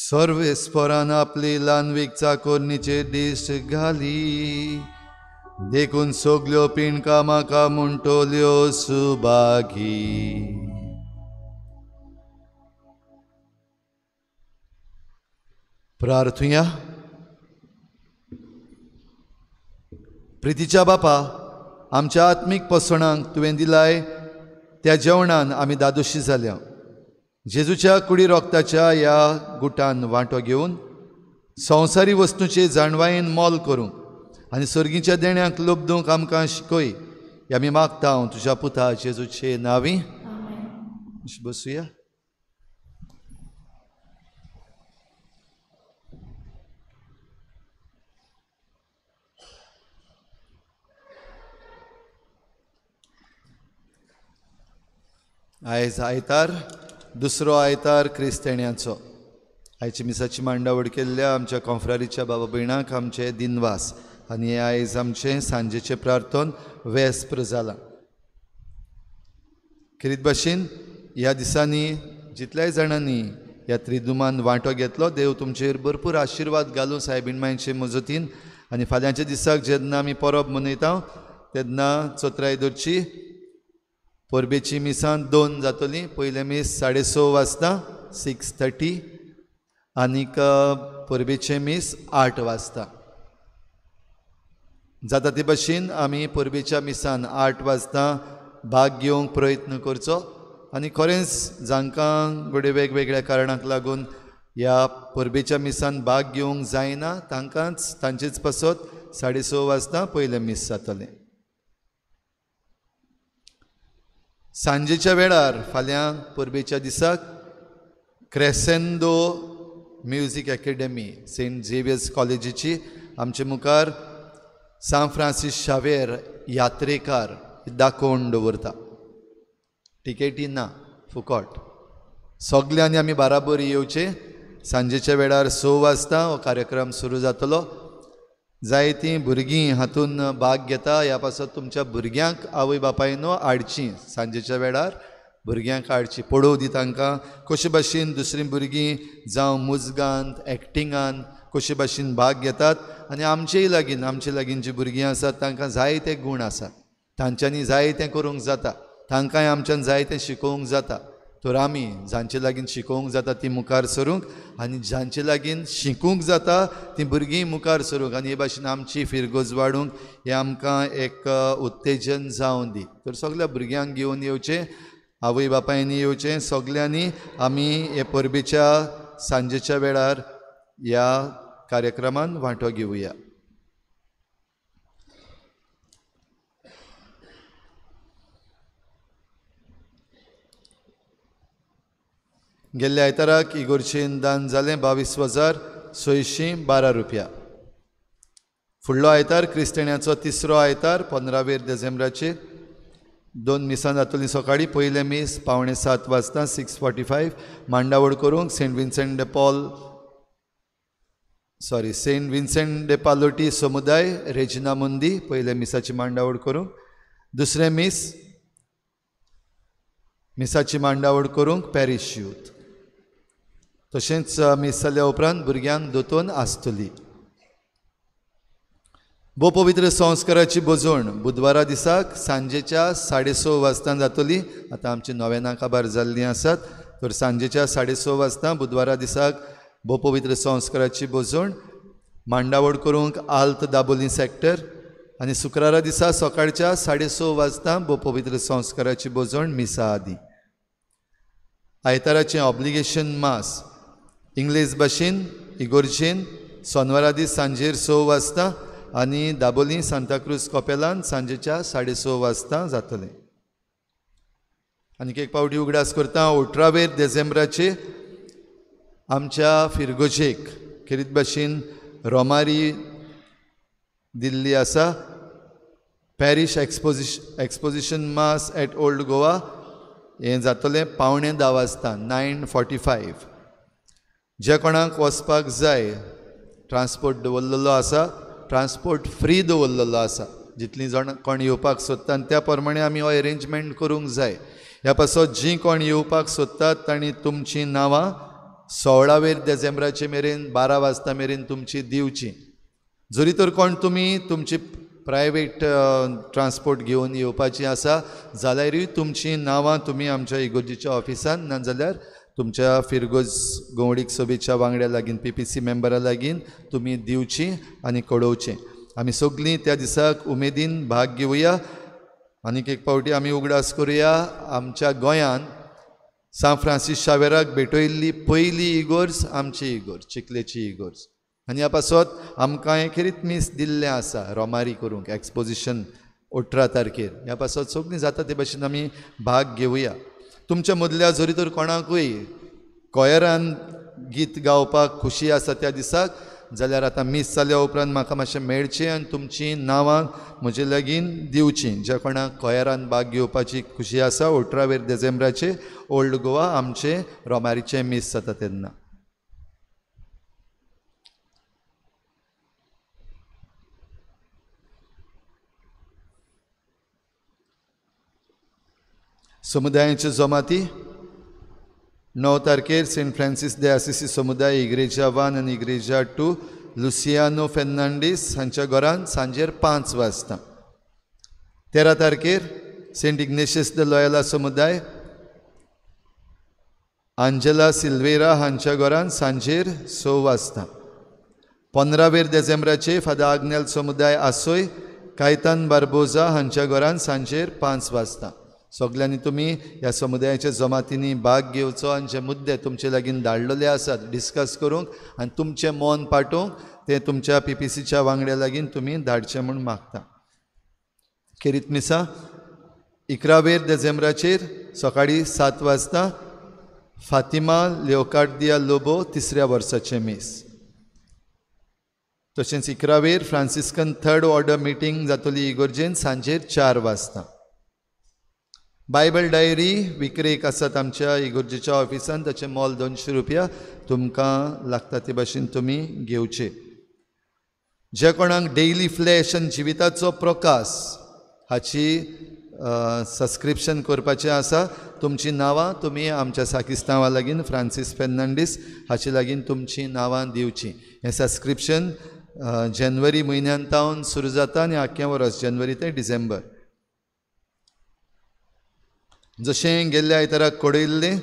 सर्वेस्परान आपली ल्हानवीक चाकोरणीचे दिश्ट घाली, देखून सगल्यो पिणकां म्हाका म्हणटल्यो सुभागी. प्रार्थुया. प्रितीच्या बापा, आमच्या आत्मीक पसणांक तुवें दिलाय त्या जेवणान आमी दादोशी जाल्या. जेजूच्या कुडी रोगताच्या ह्या गुटान वांटो घेवन संवसारी वस्तूंचे जाणवायेन मोल करूंक आनी सर्गीच्या देण्यांक लोबदूंक आमकां शिकय. आमी मागता हांव तुज्या पुता जेजूचे नांवी. बसूया. आयज आयतार दुसरो आयतार क्रिस्तेण्याचो आयची मिसाची मांडावळ केल्ल्या आमच्या कॉन्फ्ररीच्या बाबा भयणांक आमचे दिनवास आनी आयज आमचे सांजेचे प्रार्थन वेस्प्र जाला. खरीत भाशेन ह्या दिसांनी जितल्याय जाणांनी ह्या त्रिदुमान वांटो घेतलो देव तुमचेर भरपूर आशिर्वाद घालूं सायबीणमायचे मजतीन. आनी फाल्यांच्या दिसाक जेन्ना आमी परब मनयता तेन्ना चोत्रायदोरची परबेची मिसां 2 जातली. पयले मीस 6:30 वाजता 6:30 आनीक परबेचे मीस 8 वाजता. जाता ते भाशेन आमी परबेच्या मिसान 8 वाजता भाग घेवंक प्रयत्न करचो. आनी खरेंच जांकां घडये वेगवेगळ्या कारणाक लागून ह्या परबेच्या मिसान भाग घेवंक जायना तांकांच तांचेच पासत 6:30 वाजता पयले मीस जातलें. सांजेच्या वेळार फाल्यां परबेच्या दिसाक crescendo music academy Saint Xavier's कॉलेजीची आमचे मुखार सान फ्रांसीस शावेर यात्रेकार दाखोवन दवरता. टिकेटी ना, फुकट. सगल्यांनी आमी बाराबर येवचे. सांजेच्या वेळार 6 वाजता हो कार्यक्रम सुरू जातलो. जायतीं भुरगीं हातून भाग घेता. ह्या पासत तुमच्या भुरग्यांक आवय बापायनो हाडचीं. सांजेच्या वेळार भुरग्यांक हाडची, पळोव दी तांकां कशे भाशेन दुसरीं भुरगीं जावं मुजगांत एक्टिंगांत कशे भाशेन भाग घेतात. आनी आमचे लागीं जीं भुरगीं आसात तांकां जायते गूण आसात. तांच्यांनी जायतें करूंक जाता. तांकांय आमच्यान जायतें शिकोवंक जाता. तर आमी जांचे लागीं शिकोवंक जाता ती मुखार सरूंक आनी जांचे लागीं शिकूंक जाता ती भुरगीं मुखार सरूंक आनी हे भाशेन आमची फिरगोज वाडूंक हें आमकां एक उत्तेजन जावं दी. तर सगल्या भुरग्यांक घेवन येवचें, आवय बापायनी येवचें. सगल्यांनी आमी हे परबेच्या सांजेच्या वेळार ह्या कार्यक्रमान वांटो घेवया. गेल्ल्या आयताराक इगोर्जेन दान जालें 22,612 रुपया. फुडलो आयतार क्रिस्तेण्याचो तिसरो आयतार 15 डिसेंबराचेर 2 मिसां जातलीं. सकाळीं पयले मीस 6:45 वाजता 6:45 मांडावळ करूंक सेंट विन्सेंट डे पालोटी समुदाय रेजिना मुंदी पयले मिसाची मांडावळ करूंक. दुसरे मिसाची मांडावळ करूंक पॅरिश यूथ. तशेंच मीस जाल्या उपरांत भुरग्यांक दोतोन आसतली. भोव पवित्र संस्काराची बोजवण बुधवारा दिसाक सांजेच्या 6:30 वाजता जातली. आतां आमची नोवेनां काबार जाल्लीं आसात. तर सांजेच्या 6:30 वाजता बुधवारा दिसाक भोव पवित्र संस्काराची बोजवण मांडावळ करूंक आल्त दाबोलीं सॅक्टर. आनी शुक्रारा दिसा सकाळच्या 6:30 वाजता भोव पवित्र संस्काराची बोजवण मिसा आदी. आयताराचें ऑब्लिगेशन मास इंग्लीश भाशेन इगोर्जेन सोनवारा दीस सांजेर 6 वाजता आनी दाबोलीं सांताक्रूज कॉपेलान सांजेच्या 6:30 वाजता जातलें. आनीक एक पावटी उगडास करता. 18 डिसेंबराचेर आमच्या फिरगोजेक खेरीत भाशेन रोमारी दिल्ली आसा. Parish exposition mass at old Goa हें जातलें 9:15 वाजता 9:45. जे कोणाक वचपाक जाय ट्रान्सपोर्ट दवरलेलो आसा. ट्रान्सपोर्ट फ्री दवरलेलो आसा. जितलीं जाण कोण येवपाक सोदतात त्या प्रमाणे आमी हो अरेंजमेंट करूंक जाय. ह्या पासत जीं कोण येवपाक सोदतात तांणी तुमचीं नांवां 16 डिसेंबराचे मेरेन 12 वाजता मेरेन तुमची दिवची. जरी तर कोण तुमी तुमची प्रायवेट ट्रान्सपोर्ट घेवन येवपाची आसा जाल्यारूय तुमचीं नांवां तुमी आमच्या इगोर्जेच्या ऑफिसान नाजाल्यार तुमच्या फिरगोज गोवडीक सभेच्या वांगड्या लागीं PPC मेंबरा लागीं तुमी दिवची आनी कळोवचें. आमी सगलीं त्या दिसाक उमेदीन भाग घेवया. आनीक एक पावटी आमी उगडास करुया. आमच्या गोंयांत सान फ्रांसीस शावेराक भेटयल्ली पयली इगोर्ज आमची इगोर्ज चिखलेची इगोर्ज. आनी ह्या पासत आमकां हें खरीत मीस दिल्लें आसा रोमारी करूंक एक्सपोजिशन 18 तारखेर. ह्या पासत सगलीं जाता ते भाशेन आमी भाग घेवया. तुमच्या मदल्या जरी तर कोणाकूय कोयरान गीत गावपाक खुशी आसा त्या दिसाक जाल्यार आतां मीस जाल्या उपरांत म्हाका मातशें मेळचें आनी तुमचीं नांवां म्हजे लागीं दिवचीं. जे कोणाक कोयरान भाग घेवपाची खुशी आसा 18 डिसेंबराचे ओल्ड गोवा आमचें रोमारीचें मीस जाता तेन्ना. समुदायाच्यो जमाती 9 तारखेर सेंट फ्रांसीस दे असिसी समुदाय इग्रेजा 1 आनी इग्रेजा 2 लुसियानो फेर्नांडीस हांच्या घरांत सांजेर 5 वाजता. 13 तारखेर सेंट इग्नेशियस द लॉयला समुदाय आंजेला सिल्वेरा हांच्या घरांत सांजेर 6 वाजता. 15 डिसेंबराचे फादर आग्नेल समुदाय आसोय कायतान बार्बोजा हांच्या घरांत सांजेर 5 वाजता. सगल्यांनी तुमी ह्या समुदायाच्या जमातींनी भाग घेवचो आनी जे मुद्दे तुमचे लागीं धाडलेले आसात डिस्कस करूंक आनी तुमचें मन पाटूंक ते तुमच्या PPCच्या वांगड्या लागीं तुमी धाडचें म्हूण मागता. खेरीत मिसा 11 डिसेंबराचेर सकाळीं 7 वाजता फातिमा लिओकार्दिया लोबो 3ऱ्या वर्साचें मीस. तशेंच 11 फ्रांसिस्कन 3rd ऑर्डर मिटींग जातली इगोर्जेन सांजेर 4 वाजता. बायबल डायरी विक्रेक आसात आमच्या इगोर्जेच्या ऑफिसान, ताचें मोल 200 रुपया. तुमकां लागता ते भाशेन तुमी घेवचे. जे कोणाक डेयली फ्लॅश आनी जिविताचो प्रकाश हाची सबस्क्रिप्शन करपाचें आसा, तुमचीं नांवां तुमी आमच्या साकिस्तांवा लागीं फ्रांसीस फेर्नांडीस हाचे लागीं तुमचीं नांवां दिवचीं. हें सबस्क्रिप्शन जानेवारी म्हयन्यांतावन सुरू जाता आनी आख्खें वर्स जानेवारी ते डिसेंबर. जशें गेल्ल्या आयताराक कळयल्लें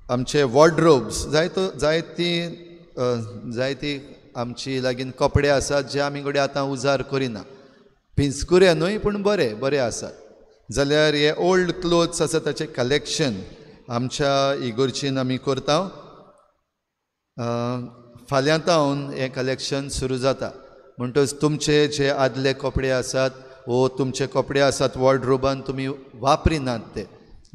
आमचे वॉर्ड्रोब्स जायती आमची लागीं कपडे आसात जे आमी कडेन आतां उजार करिना. पिंजकुरे न्हय पूण बरे आसात. जाल्यार हे ओल्ड क्लोथ्स आसा ताचें कलेक्शन आमच्या इगोर्जीन आमी करता. फाल्यांतावन हें कलेक्शन सुरू जाता. म्हणटच तुमचे जे आदले कपडे आसात तुमचे कपडे आसात वॉर्ड्रोबान तुमी वापरिनात ते,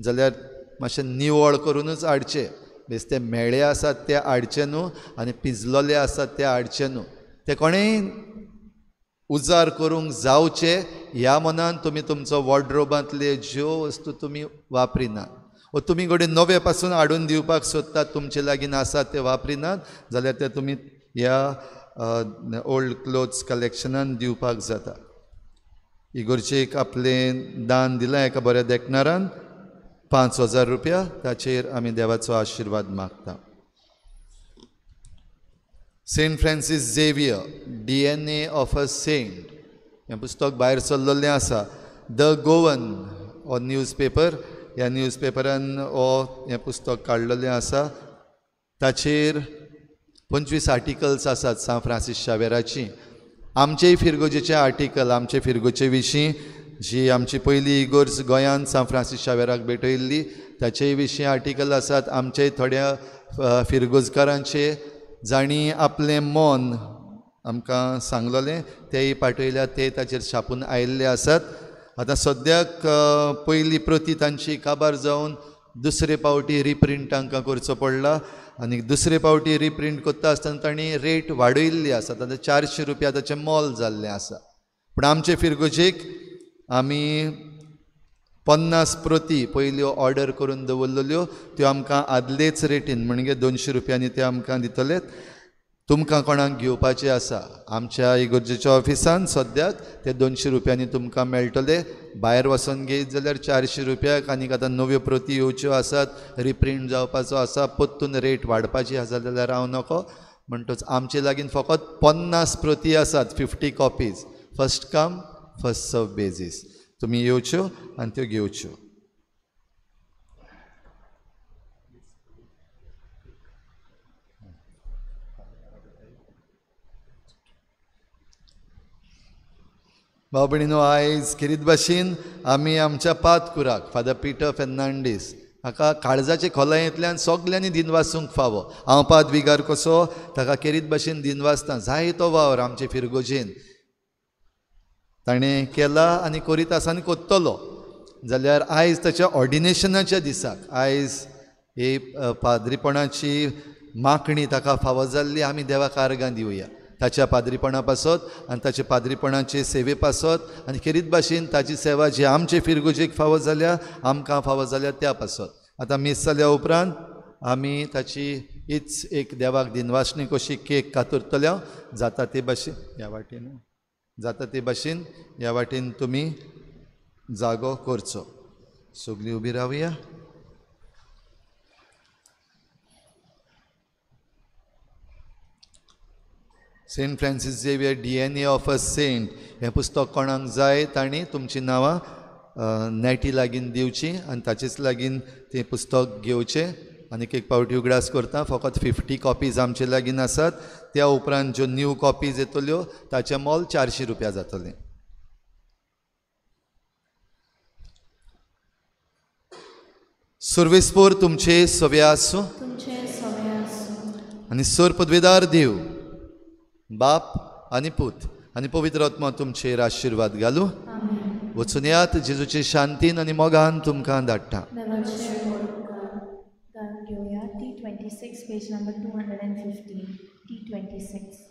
जाल्यार मातशें निवळ करूनच हाडचे. बेश्टे मेळे आसात ते हाडचे न्हू आनी पिजलोले आसात ते हाडचे न्हू. ते कोणेय उजार करूंक जावचे ह्या मनान तुमी तुमचो वॉर्ड्रोबांतले ज्यो वस्तू तुमी वापरिनात वा तुमी कडेन नवे पासून हाडून दिवपाक सोदतात तुमचे लागीं आसात ते वापरिनात जाल्यार ते तुमी ह्या ओल्ड क्लोथ्स कलेक्शनान दिवपाक जाता. इगोर्जेक आपलें दान दिलां एका बऱ्या देखणारान 5000 रुपया. ताचेर आमी देवाचो आशिर्वाद मागता. Saint Francis Xavier DNA of a saint हें पुस्तक भायर सरलेलें आसा. द गोवन हो न्यूजपेपर, ह्या न्यूजपेपरान हें पुस्तक काडलेलें आसा. ताचेर 25 आर्टिकल्स आसात सान फ्रांसीस शावेराची. आमचेय फिरगोजेचे आर्टिकल आमचे फिरगोचे विशीं जी आमची पयली इगोर्ज गोंयांत सान फ्रांसीस शावेराक भेटयल्ली ताचेय विशीं आर्टिकल आसात. आमचे थोड्या फिरगोजकारांचे जाणी आपलें मन आमकां सांगलोलें तेय पाठयल्यात, ते ताचेर छापून आयिल्ले आसात. आतां सद्याक पयली प्रती तांची काबार जावन दुसरे पावटी रिप्रिंट तांकां करचो पडला आनी दुसरे पावटी रिप्रिंट करता आसतना तांणी रेट वाडयल्ली आसा. आतां 400 रुपया ताचें मोल जाल्लें आसा. पूण आमचे फिरगोजेक आमी 50 प्रती पयल्यो ऑर्डर करून दवरलेल्यो त्यो आमकां आदलेच रेटीन म्हणजे 200 रुपयांनी ते आमकां दितले. तुमकां कोणाक घेवपाचें आसा आमच्या इगोर्जेच्या ऑफिसान सद्याक ते 200 रुपयांनी तुमकां मेळटले. भायर वचून घेयत जाल्यार 400 रुपयाक. आनीक आतां नव्यो प्रती येवच्यो आसात, रिप्रिंट जावपाचो आसा, परतून रेट वाडपाची आसा जाल्यार हांव नको. म्हणटच आमचे लागीं फकत 50 प्रती आसात, 50 copies. First come first serve basis. तुमी येवच्यो आनी त्यो घेवच्यो. भाव भयणीनो, आयज खेरीत भाशेन आमी आमच्या पातकुराक फादर पिटर फेर्नांडीस हाका काळजाचे खोलायेंतल्यान सगल्यांनी दिन वाचूंक फावो. हांव पाद विगार कसो ताका खेरीत भाशेन दिन वाचता. जायतो वावर आमचे फिरगोजेन ताणें केला आनी करीत आसा आनी कोत्तलो. जाल्यार आयज ताच्या ऑर्डिनेशनाच्या दिसाक आयज ही पाद्रीपणाची मागणी ताका फावो जाल्ली आमी देवाक आर्गां दिवया, ताच्या पाद्रीपणा पासत आनी ताचे पाद्रीपणाचे सेवे पासत आनी खेरीत भाशेन ताची सेवा जी आमचे फिरगुजेक फावो जाल्या, आमकां फावो जाल्या त्या पासत। आतां मीस जाल्या उपरांत आमी ताची हीच एक देवाक दिनवासणी कशी केक कातरतल्या, जाता ते भाशेन ह्या वाटेन तुमी जागो करचो। सगळीं उबी रावया। Saint Francis Xavier DNA of a saint हें पुस्तक कोणाक जाय तांणी तुमची नांवां नेटी लागीं दिवची आनी ताचेच लागीं तें पुस्तक घेवचें। आनीक एक पावटी उगडास करता, फकत 50 कॉपीज आमचे लागीं आसात। त्या उपरांत ज्यो न्यू कॉपीज येतल्यो ताचें मोल 400 रुपया जातलें। सर्वेस्पोर तुमचे सवे आसूं आनी सर पदवेदार देव बाप आनी पूत आनी पवित्र आत्मा तुमचेर आशिर्वाद घालूं। वचून यात, जेजूचे शांतीन आनी मोगान तुमकां धाडटा। T26, page number 215, T26.